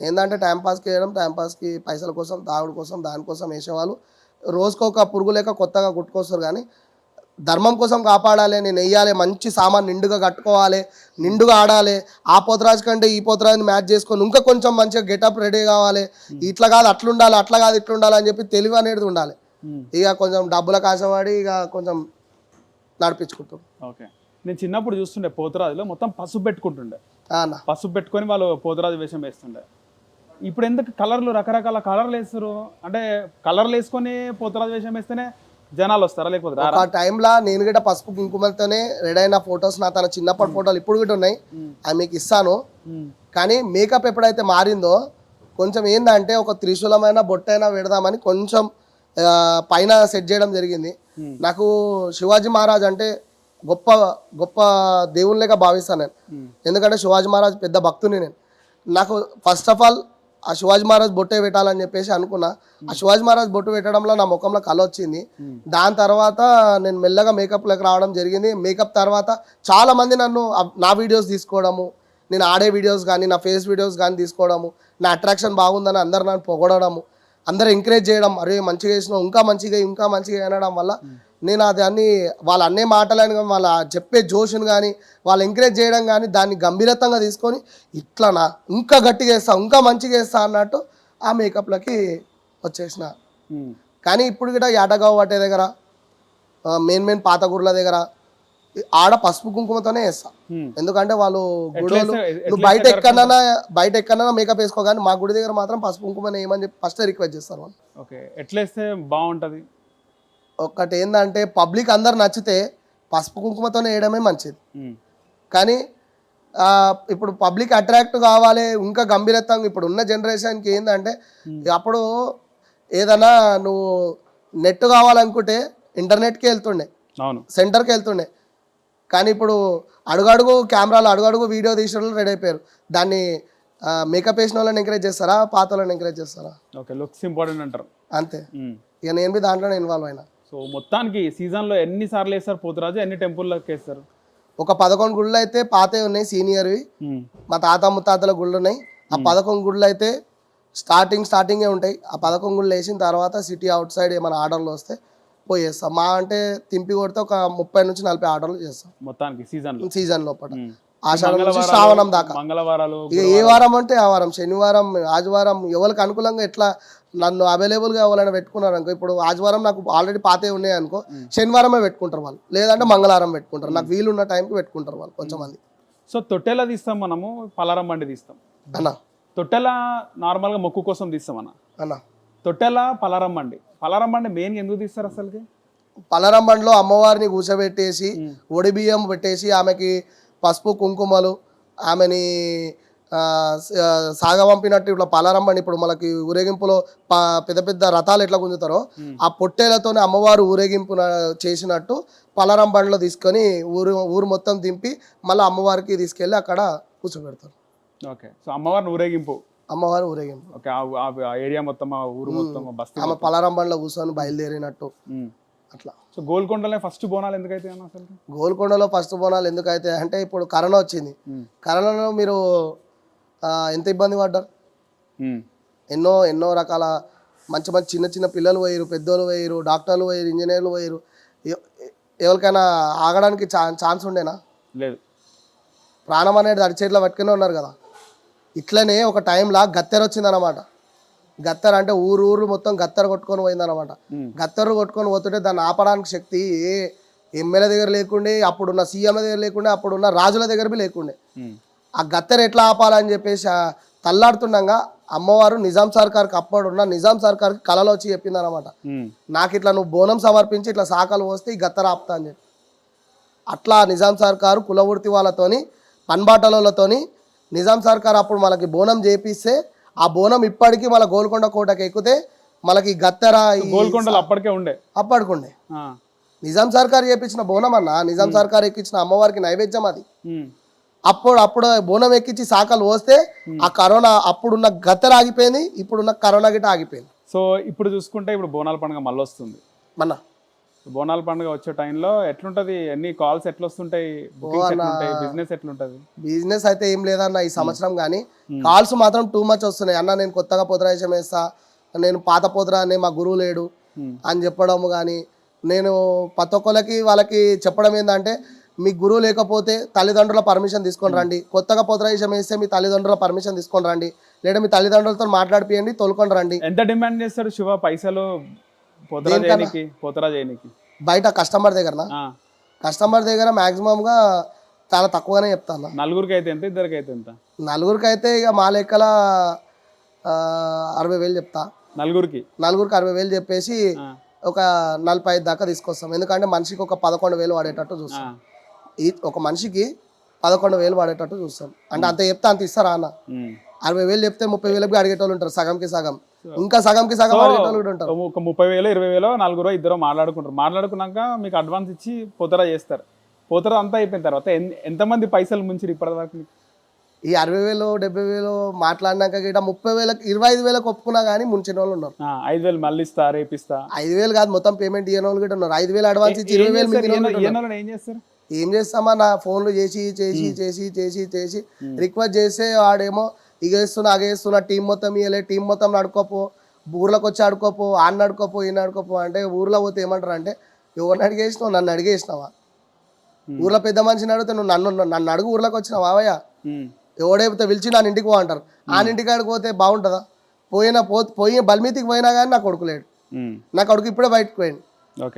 ఏంటంటే టైంపాస్కి వేయడం, టైంపాస్కి పైసల కోసం తాగుడు కోసం దానికోసం వేసేవాళ్ళు రోజుకొక పురుగు లేక కొత్తగా గుట్టుకొస్తారు. కానీ ధర్మం కోసం కాపాడాలి, నేను వెయ్యాలి, మంచి సామాన్ నిండుగా కట్టుకోవాలి, నిండుగా ఆడాలి, ఆ పోతరాజు కంటే ఈ పోతరాజుని మ్యాచ్ చేసుకొని ఇంకా కొంచెం మంచిగా గెటప్ రెడీ కావాలి, ఇట్లా కాదు అట్లా ఉండాలి, అట్లా కాదు ఇట్లా ఉండాలి అని చెప్పి తెలివి అనేది ఉండాలి. ఇక కొంచెం డబ్బుల కాసవాడి ఇక కొంచెం నడిపించుకుంటాం. ఓకే, నేను చిన్నప్పుడు చూస్తుండే పోతరాజులో మొత్తం పసుపు పెట్టుకుంటుండే, అన్న పసుపు పెట్టుకొని వాళ్ళు పోతరాజు వేషం వేస్తుండే. ఇప్పుడు ఎందుకు కలర్లు రకరకాల కలర్లు వేస్తారు అంటే కలర్లు వేసుకొని పోతరాజు వేషం వేస్తేనే జనాలు వస్తారా లేకపోతే ఒక టైంలో నేను కూడా పసుపు కుంకుమలతోనే రెడీ అయిన ఫొటోస్ నా తన చిన్నప్పటి ఫోటోలు ఇప్పుడు కూడా ఉన్నాయి, అవి మీకు ఇస్తాను. కానీ మేకప్ ఎప్పుడైతే మారిందో కొంచెం ఏంటంటే ఒక త్రిశూలమైన బొట్టైనా పెడదామని కొంచెం పైన సెట్ చేయడం జరిగింది. నాకు శివాజీ మహారాజ్ అంటే గొప్ప గొప్ప దేవుళ్ళగా భావిస్తాను నేను, ఎందుకంటే శివాజీ మహారాజ్ పెద్ద భక్తుని నేను. నాకు ఫస్ట్ ఆఫ్ ఆల్ ఆ శివాజీ మహారాజ్ బొట్టే పెట్టాలని చెప్పేసి అనుకున్నా. ఆ శివాజీ మహారాజ్ బొట్టు పెట్టడంలో నా ముఖంలో కళ వచ్చింది. దాని తర్వాత నేను మెల్లగా మేకప్లోకి రావడం జరిగింది. మేకప్ తర్వాత చాలా మంది నన్ను నా వీడియోస్ తీసుకోవడము, నేను ఆడే వీడియోస్ కానీ నా ఫేస్ వీడియోస్ కానీ తీసుకోవడము, నా అట్రాక్షన్ బాగుందని అందరు నన్ను పొగడము, అందరూ ఎంకరేజ్ చేయడం, అరే మంచిగా చేసినావు, ఇంకా మంచిగా అనడం వల్ల నేను దాన్ని వాళ్ళ అన్నే మాటలని కానీ వాళ్ళ చెప్పే జోషును కానీ వాళ్ళు ఎంకరేజ్ చేయడం కానీ దాన్ని గంభీరతంగా తీసుకొని ఇట్లానా ఇంకా గట్టిగా వేస్తా, ఇంకా మంచిగా వేస్తా అన్నట్టు ఆ మేకప్లకి వచ్చేసిన. కానీ ఇప్పుడు కూడా యాటగావు వాటే దగ్గర మెయిన్ పాత గుడ్ల దగ్గర ఆడ పసుపు కుంకుమతోనే వేస్తా. ఎందుకంటే వాళ్ళు గుడిలో నువ్వు బయట ఎక్కడన్నా మేకప్ వేసుకో, కానీ మా గుడి దగ్గర మాత్రం పసుపు కుంకుమని ఏమని చెప్పి ఫస్ట్ రిక్వెస్ట్ చేస్తారు వాళ్ళు. ఓకే, ఎట్లా వేస్తే బాగుంటుంది? ఒకటి ఏంటంటే పబ్లిక్ అందరు నచ్చితే పసుపు కుంకుమతోనే వేయడమే మంచిది. కానీ ఇప్పుడు పబ్లిక్ అట్రాక్ట్ కావాలి ఇంకా గంభీరత్వంగా ఇప్పుడు ఉన్న జనరేషన్కి ఏంటంటే అప్పుడు ఏదైనా నువ్వు నెట్ కావాలనుకుంటే ఇంటర్నెట్కి వెళ్తుండే, సెంటర్కి వెళ్తుండే. కానీ ఇప్పుడు అడుగడుగు కెమెరాలు అడుగడుగు వీడియో తీసిన వాళ్ళు రెడీ అయిపోయారు. దాన్ని మేకప్ వేసిన వాళ్ళని ఎంకరేజ్ చేస్తారా, పాత వాళ్ళని ఎంకరేజ్ చేస్తారా? ఓకే, లుక్స్ ఇంపార్టెంట్ అంటారు అంతే. ఇక నేను దాంట్లోనే ఇన్వాల్వ్ అయినా. సో మొత్తానికి సీజన్లో ఎన్నిసార్లు వేస్తారు పోతురాజు, ఎన్ని టెంపుల్లోకి వేస్తారు? ఒక 11 గుళ్ళు అయితే పాతే ఉన్నాయి సీనియర్వి, మా తాత ముత్తాతల గుళ్ళు ఉన్నాయి. ఆ 11 గుళ్ళు అయితే స్టార్టింగే ఉంటాయి. ఆ 11 గుళ్ళు వేసిన తర్వాత సిటీ అవుట్ సైడ్ ఏమైనా ఆర్డర్లు వస్తే పోయి చేస్తాం. మా అంటే తింపి కొడితే ఒక 30 నుంచి 40 ఆర్డర్లు చేస్తాం మొత్తానికి సీజన్ లోపల, ఆషాఢం నుంచి శ్రావణం దాకా. మంగళవారాలు ఇక ఏ వారం అంటే ఆ వారం, శనివారం ఆదివారం ఎవరికి అనుకూలంగా ఎట్లా నన్ను అవైలబుల్గా ఎవరైనా పెట్టుకున్నారు అనుకో. ఇప్పుడు ఆదివారం నాకు ఆల్రెడీ పాతే ఉన్నాయి అనుకో, శనివారమే పెట్టుకుంటారు వాళ్ళు, లేదంటే మంగళవారం పెట్టుకుంటారు. నాకు వీలున్న టైంకి పెట్టుకుంటారు వాళ్ళు కొంచెంమంది. సో తొట్టెలా తీస్తాం మనము, పలారం బండి తీస్తాం అన్న. తొట్టెల నార్మల్గా మొక్కు కోసం తీస్తాం అన్న. తొట్టెల పలారం బండి మెయిన్ ఎందుకు తీస్తారు అసలుకి? పలారం బండిలో అమ్మవారిని కూర్చోబెట్టేసి ఒడి బియ్యం పెట్టేసి ఆమెకి పసుపు కుంకుమలు ఆమెని సాగవంపినట్టు ఇట్లా పలారం బండి ఇప్పుడు మనకి ఊరేగింపులో పెద్ద పెద్ద రథాలు ఎట్లా గుంజుతారో ఆ పొట్టేలతోనే అమ్మవారు ఊరేగింపు చేసినట్టు పలారం బండిలో తీసుకొని ఊరు మొత్తం దింపి మళ్ళీ అమ్మవారికి తీసుకెళ్ళి అక్కడ కూర్చోబెడతారు. ఓకే, సో అమ్మవారు ఊరేగింపు. ఓకే, ఆ ఏరియా మొత్తం ఆ ఊరు మొత్తం బస్తీ ఆమె పలారం బండిలో కూర్చొని బయలుదేరినట్టు అట్లా. సో గోల్కొండలో ఫస్ట్ బోనాలు ఎందుకైతే అసలు? గోల్కొండలో ఫస్ట్ బోనాలు ఎందుకైతే అంటే ఇప్పుడు కరోనా వచ్చింది. కరోనాలో మీరు ఎంత ఇబ్బంది పడ్డారు. ఎన్నో రకాల మంచి చిన్న పిల్లలు పోయారు, పెద్దోళ్ళు పోయారు, డాక్టర్లు పోయారు, ఇంజనీర్లు పోయారు. ఎవరికైనా ఆగడానికి ఛాన్స్ ఉండేనా? లేదు. ప్రాణం అనేది అడిచేట్లో పట్టుకునే ఉన్నారు కదా. ఇట్లనే ఒక టైంలో గత్తెర వచ్చిందనమాట. గత్తెర అంటే ఊరు మొత్తం గత్తెర కొట్టుకొని పోయిందనమాట. గత్తెర కొట్టుకొని పోతుంటే దాన్ని ఆపడానికి శక్తి ఏ ఎమ్మెల్యే దగ్గర లేకుండే, అప్పుడున్న సీఎంల దగ్గర లేకుండే, అప్పుడున్న రాజుల దగ్గర బి లేకుండే. ఆ గత్తెర ఎట్లా ఆపాలని చెప్పేసి తల్లాడుతుండగా అమ్మవారు నిజాం సర్కార్కి అప్పుడున్న నిజాం సర్కార్కి కళలో వచ్చి చెప్పింది అనమాట, నాకు ఇట్లా నువ్వు బోనం సమర్పించి ఇట్లా శాఖలు పోస్తే ఈ గత్తెర ఆపుతా అని చెప్పి. అట్లా నిజాం సర్కారు కులవృత్తి వాళ్ళతోని పన్బాటలతోని నిజాం సర్కార్ అప్పుడు మనకి బోనం చేపిస్తే ఆ బోనం ఇప్పటికీ మన గోల్కొండ కోటకి ఎక్కితే మనకి గత్తెర గోల్కొండలో అప్పటికుండే నిజాం సర్కార్ చేపించిన బోనం అన్న, నిజాం సర్కార్ ఎక్కించిన అమ్మవారికి నైవేద్యం అది. అప్పుడు బోనం ఎక్కించి శాఖలు పోస్తే ఆ కరోనా అప్పుడున్న గత్తెర ఆగిపోయింది, ఇప్పుడున్న కరోనా గిట్ట ఆగిపోయింది. సో ఇప్పుడు చూసుకుంటే ఇప్పుడు బోనాల పండుగ మళ్ళీ వస్తుంది. బోనాల పండుగ వచ్చే టైంలో ఎట్లుంటది, ఎన్ని కాల్స్ ఎట్లా వస్తుంటాయి, బిజినెస్ ఎట్లుంటది? బిజినెస్ అయితే ఏం లేదన్న ఈ సంవత్సరం, కానీ కాల్స్ మాత్రం టూ మచ్ వస్తున్నాయి. అన్న నేను కొత్తగా పోతరాజం వేస్తా, నేను పాత పోతరా అనే మా గురువు లేడు అని చెప్పడము, కానీ నేను ప్రతి ఒక్కరికి వాళ్ళకి చెప్పడం ఏంటంటే మీ గురువు లేకపోతే తల్లిదండ్రుల పర్మిషన్ తీసుకొని రండి. కొత్తగా పోతరాజేశం వేస్తే మీ తల్లిదండ్రుల పర్మిషన్ తీసుకొని రండి, లేదా మీ తల్లిదండ్రులతో మాట్లాడిపియండి, తోలుకొని రండి. ఎంత డిమాండ్ చేస్తాడు శివ పైసలు పోతరా చేయనికి? బయట కస్టమర్ దగ్గర మాక్సిమంగా చాలా తక్కువగానే చెప్తాను. నలుగురికి అయితే ఎంత, ఇద్దరికి అయితే ఎంత? నలుగురికి అయితే ఇక మా లెక్కల 60,000 చెప్తా. నలుగురికి 60,000 చెప్పేసి ఒక 45 దాకా తీసుకొస్తాం. ఎందుకంటే మనిషికి ఒక 11,000 వాడేటట్టు చూస్తాం. ఒక మనిషికి 11,000 వాడేటట్టు చూస్తాం. అంటే అంత చెప్తే అంత ఇస్తారా అన్న? 60,000 చెప్తే 30,000కి అడిగేటోళ్ళు ఉంటారు, సగంకి సగం. ఇంకా సగంకి సగం అడిగేటోళ్ళు కూడా ఉంటారు. ఒక 30,000 20,000 నలుగురు ఇద్దరు మాట్లాడుకున్నాక మీకు అడ్వాన్స్ ఇచ్చి పోతరా చేస్తారు. పోతరా అంతా అయిపోయిన తర్వాత ఎంతమంది పైసలు ముంచి ఇప్పటిదాకా? ఈ 60,000 70,000 మాట్లాడినాక గిట 30,000 25,000 ఒప్పుకున్నా కానీ ముంచిన వాళ్ళు ఉన్నారు. 5,000 మళ్ళీ ఇస్తా రేపిస్తా. 5,000 కాదు, మొత్తం పేమెంట్ ఇయ్యని వాళ్ళు కూడా ఉన్నారు. 5,000 అడ్వాన్స్ ఇచ్చి 20,000 ఏం చేస్తారు? ఏం చేస్తామా, నా ఫోన్లు చేసి చేసి చేసి చేసి చేసి రిక్వెస్ట్ చేస్తే వాడేమో ఇగేస్తున్నా అగేస్తున్నా, టీం మొత్తం ఇయ్యలే, టీం మొత్తం నడుకోపో, ఊర్లోకి వచ్చి ఆడుకోపో, ఆన్న నడుకోపో, ఈయన నడుకోపో అంటే ఊర్లో పోతే ఏమంటారు అంటే ఎవరిని అడిగేసినావు, నన్ను అడిగేసినావా? ఊర్లో పెద్ద మనిషిని అడిగితే నువ్వు నన్ను అడుగు ఊర్లోకి వచ్చినావా అవయ్య, ఎవడైతే పిలిచి నా ఇంటికి పో అంటారు. ఆ ఇంటికి ఆడికి పోతే బాగుంటుందా? పోయి బల్మీతికి పోయినా కానీ నా కొడుకు లేడు. నా కొడుకు ఇప్పుడే బయటకు పోయింది,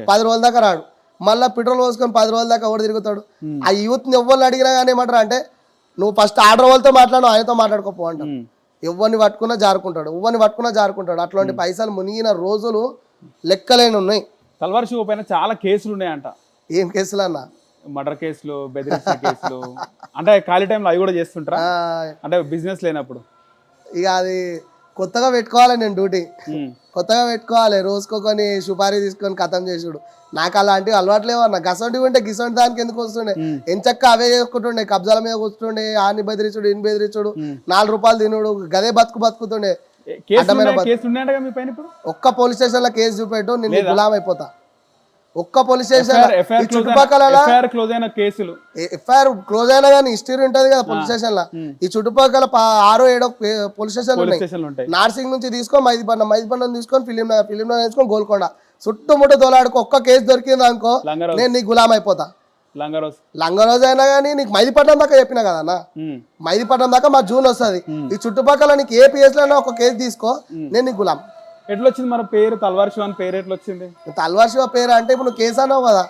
10 రోజుల దాకా రాడు. మళ్ళీ పెట్రోల్ పోసుకొని 10 రోజుల దాకా ఎవడు తిరుగుతాడు? ఆ యూత్ని ఎవరిని అడిగినా కానీ ఏమంటారు అంటే నువ్వు ఫస్ట్ ఆర్డర్ వాళ్ళతో మాట్లాడు, ఆయనతో మాట్లాడుకోపో అంటారు. ఎవరిని పట్టుకున్నా జారుకుంటాడు. అట్లాంటి పైసలు మునిగిన రోజులు లెక్కలేని ఉన్నాయి. తల్వార్ శివ పైన చాలా కేసులు ఉన్నాయంట. ఏం కేసులు అన్న? మర్డర్ కేసులు, బెదిరించిన కేసులు. అంటే ఖాళీ టైంలో అవి కూడా చేస్తుంటారా? అంటే బిజినెస్ లేనప్పుడు ఇక అది కొత్తగా పెట్టుకోవాలి. నేను డ్యూటీ కొత్తగా పెట్టుకోవాలి. రోజుకోకొని సుపారీ తీసుకొని ఖతం చేసుడు. నాకు అలాంటివి అలవాట్లేవు అన్న. గసంటి ఉంటే గిసంటి దానికి ఎందుకు వస్తుండే? ఎంచక్క అవే చేసుకుంటుండే, కబ్జాల మీద కూర్చుండే, ఆని బెదిరించుడు, ఇన్ని బెదిరించుడు, 4 రూపాయలు తినుడు, గదే బతుకుతుండే. ఒక్క పోలీస్ స్టేషన్ లో కేసు చూపెట్టు, నేను గులాం అయిపోతా. ఒక్క పోలీస్ స్టేషన్ చుట్టుపక్కల ఎఫ్ఐఆర్ క్లోజ్ అయినా కానీ హిస్టరీ ఉంటది కదా పోలీస్ స్టేషన్ లో. ఈ చుట్టుపక్కల 6-7 పోలీస్ స్టేషన్లు ఉన్నాయి. నార్సింగ్ నుంచి తీసుకొని మైదిపట్నం తీసుకొని ఫిలిం తీసుకొని గోల్కొండ చుట్టుముట్టు దోలాడుకో. ఒక్క కేసు దొరికింది అనుకో, నేను నీకు గులాం అయిపోతా. లంగరోజు అయినా కానీ నీకు మైదిపట్నం దాకా చెప్పినా కదా అన్న, మైదిపట్నం దాకా మా జూన్ వస్తుంది. ఈ చుట్టుపక్కల నీకు ఏ పిఎస్ లో ఒక కేసు తీసుకో, నేను నీకు గులాం. ఎట్లా వచ్చింది మన పేరు తల్వార్ శివ అని పేరు? ఎట్లా వచ్చింది తల్వార్ శివ పేరు? అంటే ఇప్పుడు నువ్వు కేసు అన్నావు కదా,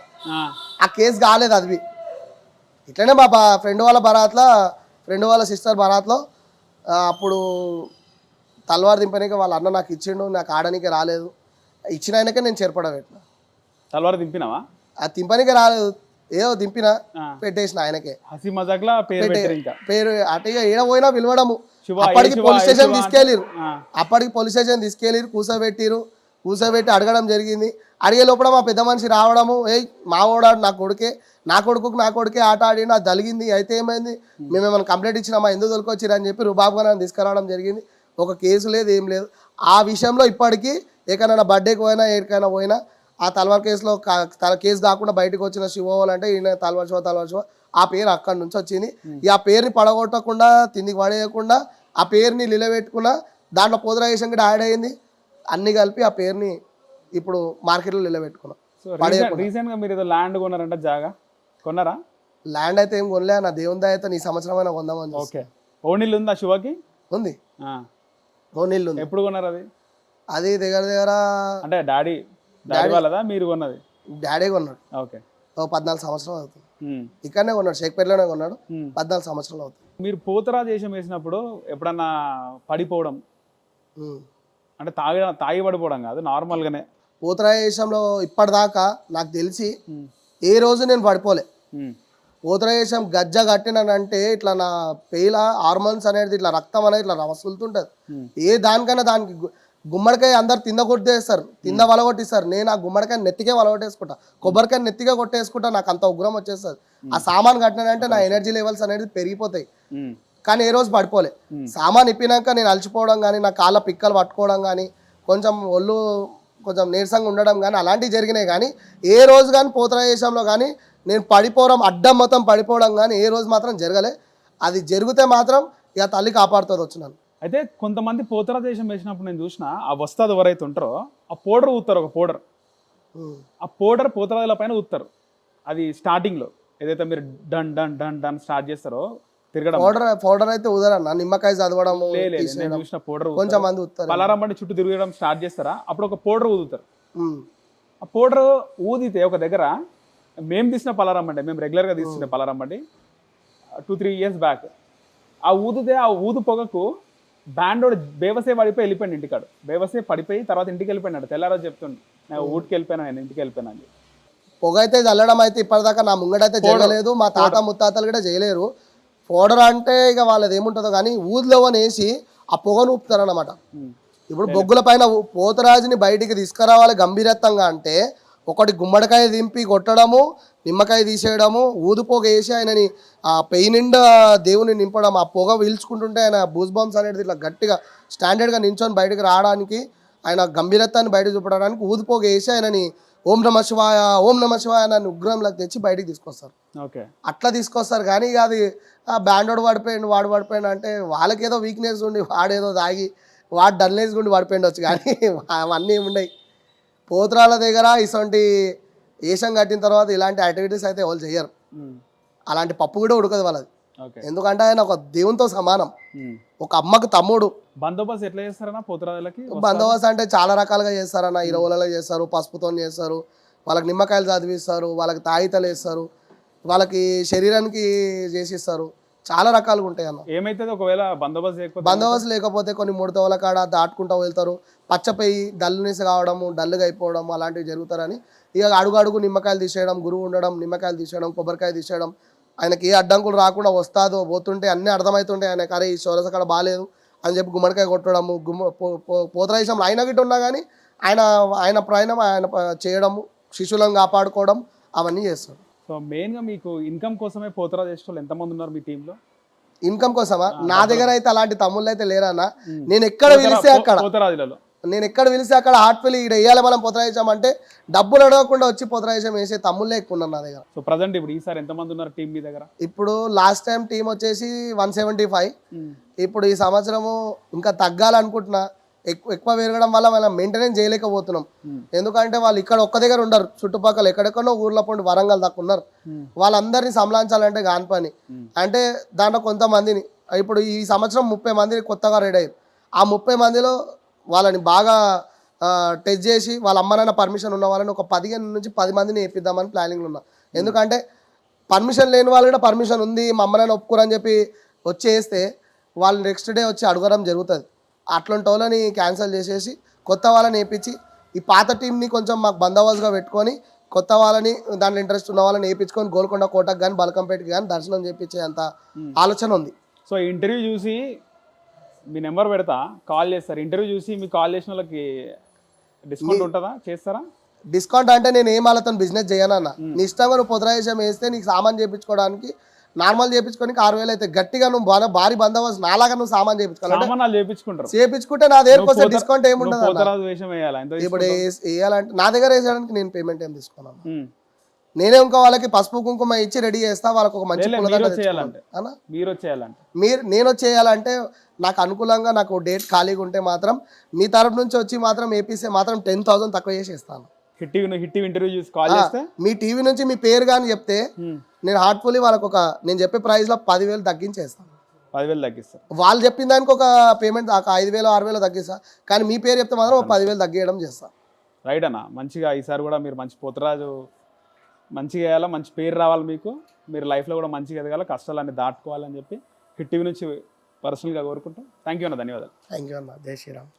ఆ కేసు కాలేదు అది. ఇట్లనే మా ఫ్రెండ్ వాళ్ళ సిస్టర్ బరాత్లో అప్పుడు తల్వార్ దింపనీకి వాళ్ళ అన్న నాకు ఇచ్చిండు, నాకు ఆడనీకి రాలేదు. ఇచ్చిన ఆయనకే నేను చేర్పడం పెట్టిన. తల్వార్ దింపినావా? అది దింపనీకి రాలేదు, ఏదో దింపిన పెట్టేసిన ఆయనకే. హసీ మజాక్లా పేరు అటు ఏడ పోయినా పిలవడము. అప్పటికి పోలీస్ స్టేషన్ తీసుకెళ్ళిరు, కూసబెట్టి అడగడం జరిగింది. అడిగే లోపల మా పెద్ద మనిషి రావడము, మా ఓడాడు నా కొడుకే ఆట ఆడి నాకు తలిగింది, అయితే ఏమైంది, మేమేమైనా కంప్లైంట్ ఇచ్చినామా, ఎందుకు తొలకొచ్చిరు అని చెప్పి రుబాబుగా నన్ను తీసుకురావడం జరిగింది. ఒక కేసు లేదు, ఏం లేదు. ఆ విషయంలో ఇప్పటికీ ఎక్కడైనా బర్త్డేకి పోయినా ఎక్కడికైనా పోయినా ఆ తల్వార్ కేసులో కేసు కాకుండా బయటకు వచ్చిన శివోలు అంటే ఈయన తల్వార్ శివ ఆ పేరు అక్కడి నుంచి వచ్చింది. ఈ ఆ పేరుని పడగొట్టకుండా, తిండికి పడేయకుండా, ఆ పేరుని నిలబెట్టుకున్నా, దాంట్లో పోతరాజేశం కూడా యాడ్ అయింది. అన్ని కలిపి ఆ పేరుని ఇప్పుడు మార్కెట్లో నిలబెట్టుకున్నాం. రీసెంట్ గా మీరు ఏదో ల్యాండ్ కొన్నారంట, జాగా కొన్నారా? ల్యాండ్ అయితే ఏం కొనలే నా, దేవుని దయ అయితే ఈ సంవత్సరం అయినా కొందామని. ఓకే. ఓనిల్ ఉందా శివకి? ఉంది, ఓనిల్ ఉంది. ఎప్పుడు కొన్నారు అది? అది దగ్గర అంటే డాడీ వాళ్ళదా మీరు కొన్నది? డాడీ కొన్నాడు. ఓకే. 14 సంవత్సరాలు అవుతుంది. ఇక్కడనే కొన్నాడు, షేక్పేటలోనే కొన్నాడు. 14 సంవత్సరాలు అవుతుంది. మీరు పోతరాజేశం వేసినప్పుడు ఎప్పుడన్నా పడిపోవడం అంటే తాగి పడిపోవడం కాదు, నార్మల్గానే పోతరాజేశంలో ఇప్పటిదాకా నాకు తెలిసి ఏ రోజు నేను పడిపోలే. పోతరాజేశం గజ్జ కట్టినానంటే ఇట్లా నా పేల హార్మోన్స్ అనేది ఇట్లా రక్తం అనేది ఇట్లా వస్తుంటుంది. ఏ దానికైనా దానికి గుమ్మడికాయ అందరు కొట్టేస్తారు, వలగొట్టిస్తారు. నేను ఆ గుమ్మడికాయ నెత్తికే వలగొట్టేసుకుంటా, కొబ్బరికాయ నెత్తిగా కొట్టేసుకుంటా. నాకు అంత ఉగ్రం వచ్చేస్తుంది. ఆ సామాన్ కట్టినానంటే నా ఎనర్జీ లెవెల్స్ అనేది పెరిగిపోతాయి. కానీ ఏ రోజు పడిపోలే. సామాన్ ఇప్పినాక నేను అలసిపోవడం కానీ, నా కాళ్ళ పిక్కలు పట్టుకోవడం కానీ, కొంచెం ఒళ్ళు కొంచెం నీరసంగా ఉండడం కానీ అలాంటివి జరిగినాయి. కానీ ఏ రోజు కానీ పోతరాజేశంలో కానీ నేను పడిపోవడం, అడ్డం మొత్తం పడిపోవడం కానీ ఏ రోజు మాత్రం జరగలే. అది జరిగితే మాత్రం ఇక తల్లి కాపాడుతుంది వచ్చినాను. అయితే కొంతమంది పోతరాజేశం వేసినప్పుడు నేను చూసిన ఆ వస్తాది ఎవరైతే ఉంటారో ఆ పౌడర్ ఊతారు, ఒక పౌడర్ ఆ పౌడర్ పోతరాజుల పైన ఊతారు. అది స్టార్టింగ్లో ఏదైతే మీరు done done done done start చేస్తారో తిరగడం. పౌడర్ అయితే ఉదరన్న నిమ్మకాయ చదవడము నేను చూసిన పౌడర్ కొంచెం మంది ఉత్తారు. పలారం బండి చుట్టూ తిరగడం స్టార్ట్ చేస్తారా, అప్పుడు ఒక పౌడర్ ఊదుతారు. ఆ పౌడర్ ఊదితే ఒక దగ్గర మేము తీసిన పలారం బండి, మేము రెగ్యులర్గా తీసిన పలారం బండి 2-3 years బ్యాక్, ఆ ఊదితే ఆ ఊదు పొగకు బ్యాండోడు బేవసే పడిపోయి వెళ్ళిపోయాడు ఇంటికాడు. బేవసే పడిపోయి తర్వాత ఇంటికి వెళ్ళిపోయినాడు. తెల్లారో చెప్తుండే నేను ఊటికి వెళ్ళిపోయినా, నేను ఇంటికి వెళ్ళిపోయినా అని. పొగ అయితే చల్లడం అయితే ఇప్పటిదాకా నా ముంగడైతే జరగలేదు, మా తాత ముత్తాతలు కూడా చేయలేరు. పౌడర్ అంటే ఇక వాళ్ళది ఏముంటుందో కానీ ఊదిలో వేసి ఆ పొగను ఊపుతారన్నమాట. ఇప్పుడు బొగ్గుల పైన పోతరాజుని బయటికి తీసుకురావాలి గంభీరత్వంగా అంటే ఒకటి గుమ్మడికాయ దింపి కొట్టడము, నిమ్మకాయ తీసేయడము, ఊదుపోగ వేసి ఆయనని ఆ పెయి నిండా దేవుని నింపడం, ఆ పొగ పీల్చుకుంటుంటే ఆయన బూస్ బాంబ్స్ అనేది ఇట్లా గట్టిగా స్టాండర్డ్గా నించొని బయటకు రావడానికి, ఆయన గంభీరత్వాన్ని బయటకు చూపడానికి ఊదుపోగ వేసి ఆయనని ఓం నమ శివాయ ఓం నమ శివాయ అని ఉగ్రంలోకి తెచ్చి బయటికి తీసుకొస్తారు. అట్లా తీసుకొస్తారు. కానీ ఇక అది ఆ బ్యాండోడు వాడు పడిపోయాడు అంటే వాళ్ళకి ఏదో వీక్నెస్ ఉండి వాడేదో తాగి వాడు డల్నెస్ ఉండి పడిపోయిండొచ్చు. కానీ అవన్నీ ఉండయి. పోతురాల దగ్గర ఇటువంటి ఏషం కట్టిన తర్వాత ఇలాంటి యాక్టివిటీస్ అయితే వాళ్ళు చేయరు. అలాంటి పప్పు కూడా ఉడకదు వాళ్ళది. ఎందుకంటే ఆయన ఒక దేవునితో సమానం, ఒక అమ్మకు తమ్ముడు. బందోబస్తు ఎట్లా చేస్తారన్నా పోతురాజులకి? బందోబస్తు అంటే చాలా రకాలుగా చేస్తారన్న. ఇరవలలో చేస్తారు, పసుపుతో చేస్తారు, వాళ్ళకి నిమ్మకాయలు చదివిస్తారు, వాళ్ళకి తాయితలు వేస్తారు, వాళ్ళకి శరీరానికి చేసిస్తారు. చాలా రకాలుగా ఉంటాయి అన్న. ఏమైతుంది ఒకవేళ బందోబస్తు లేకపోతే కొన్ని ముడతల కాడ దాటుకుంటూ వెళ్తారు. పచ్చపెయ్యి డల్నెస్ కావడము, డల్లుగా అయిపోవడం అలాంటివి జరుగుతారని ఇక అడుగు నిమ్మకాయలు తీసేయడం, గురువు ఉండడం, నిమ్మకాయలు తీసేయడం, కొబ్బరికాయ తీసేయడం, ఆయనకి ఏ అడ్డంకులు రాకుండా వస్తాదో పోతుంటే అన్నీ అర్థమవుతుంటాయి. ఆయన కరే ఈ సోరస కాడ బాగాలేదు అని చెప్పి గుమ్మడికాయ కొట్టడము, పోతరాజంలో ఆయన గిట్ట ఉన్నా కానీ ఆయన ప్రయాణం ఆయన చేయడము, శిష్యులను కాపాడుకోవడం అవన్నీ చేస్తాడు. సో మెయిన్గా మీకు ఇన్కమ్ కోసమే పోతరాజు చేసే వాళ్ళు ఎంతమంది ఉన్నారు మీ టీంలో? ఇన్కమ్ కోసమా? నా దగ్గర అయితే అలాంటి తమ్ముళ్ళు అయితే లేరన్న. నేను ఎక్కడ పిలిస్తే అక్కడ హార్ట్ఫుల్ ఇక్కడ వేయాలి మనం పోతరాజం అంటే డబ్బులు అడగకుండా వచ్చి పోతరాజం వేసే తమ్ముళ్ళే ఎక్కువ ఉన్నారు నా దగ్గర. సో ప్రజెంట్ ఇప్పుడు ఈసారి ఎంతమంది ఉన్నారు టీం మీ దగ్గర? ఇప్పుడు లాస్ట్ టైం టీం వచ్చేసి 175. ఇప్పుడు ఈ సంవత్సరము ఇంకా తగ్గాలనుకుంటున్నా. ఎక్కువ పెరగడం వల్ల మనం మెయింటెనెన్స్ చేయలేకపోతున్నాం. ఎందుకంటే వాళ్ళు ఇక్కడ ఒక్క దగ్గర ఉండరు, చుట్టుపక్కల ఎక్కడెక్కడో ఊర్లో పండి వరంగల్ దాకా ఉన్నారు. వాళ్ళందరినీ సంలాంచాలంటే కాని పని. అంటే దాంట్లో కొంతమందిని ఇప్పుడు ఈ సంవత్సరం 30 మంది కొత్తగా రెడీ అయ్యారు. ఆ 30 మందిలో వాళ్ళని బాగా టెస్ట్ చేసి వాళ్ళ అమ్మ నాన్న పర్మిషన్ ఉన్న వాళ్ళని ఒక 15 నుంచి 10 మందిని వేపిద్దామని ప్లానింగ్లో ఉన్నా. ఎందుకంటే పర్మిషన్ లేని వాళ్ళు కూడా పర్మిషన్ ఉంది మా అమ్మ నాన్న ఒప్పుకోరని చెప్పి వచ్చేస్తే వాళ్ళు నెక్స్ట్ డే వచ్చి అడగడం జరుగుతుంది. అట్లాంటి వాళ్ళని క్యాన్సిల్ చేసేసి కొత్త వాళ్ళని వేయించి ఈ పాత టీంని కొంచెం మాకు బందోబస్తుగా పెట్టుకొని కొత్త వాళ్ళని దాంట్లో ఇంట్రెస్ట్ ఉన్న వాళ్ళని వేయించుకొని గోల్కొండ కోటకు కానీ బల్కంపేటకి కానీ దర్శనం చేయించే అంత ఆలోచన ఉంది. సో ఇంటర్వ్యూ చూసి మీ నెంబర్ పెడతా, కాల్ చేస్తారు. ఇంటర్వ్యూ చూసి మీకు కాల్ చేసిన వాళ్ళకి డిస్కౌంట్ ఉంటుందా? చేస్తారా డిస్కౌంట్? అంటే నేను ఏం వాళ్ళతో బిజినెస్ చేయనన్నా. నీ ఇష్టంగా నువ్వు పోతరాజం వేస్తే నీకు సామాన్ చేయించుకోవడానికి నార్మల్ చేయించుకోనికి 6,000 అయితే గట్టిగా నువ్వు భారీ బందోబస్తు నాలాగా నువ్వు సామాన్ చేయించుకుంటే నా దగ్గరకు వస్తే డిస్కౌంట్ ఏముండదు. ఇప్పుడు వేయాలంటే నా దగ్గర వేసేయడానికి నేను పేమెంట్ ఏం తీసుకున్నాను. నేనే ఇంకా వాళ్ళకి పసుపు కుంకుమ ఇచ్చి రెడీ చేస్తా. వాళ్ళకి ఒక మంచి నేను చేయాలంటే నాకు అనుకూలంగా నాకు డేట్ ఖాళీగా ఉంటే మాత్రం మీ తరపు నుంచి వచ్చి మాత్రం ఏపీసీ మాత్రం 10,000 తక్కువ చేసి ఇస్తాను. మీ టీవీ నుంచి మీ పేరు కానీ చెప్తే నేను హార్ట్ఫుల్లీ వాళ్ళకి నేను చెప్పే ప్రైస్ లో 10,000 తగ్గించేస్తాను. 10,000 తగ్గిస్తాను. వాళ్ళు చెప్పిన దానికి ఒక పేమెంట్ 5,000 6,000 తగ్గిస్తా. కానీ మీ పేరు చెప్తే మాత్రం 10,000 తగ్గియడం చేస్తాను. రైట్ అన్న, మంచిగా ఈసారి కూడా మీరు మంచి పోతరాజు మంచిగా వేయాలా, మంచి పేరు రావాలి మీకు, మీరు లైఫ్లో కూడా మంచిగా ఎదగాల, కష్టాలన్నీ దాటుకోవాలని చెప్పి హిట్ టీవీ నుంచి పర్సనల్గా కోరుకుంటాం. థ్యాంక్ యూ అన్న, ధన్యవాదాలు. థ్యాంక్ యూ అన్న, జై శ్రీరామ్.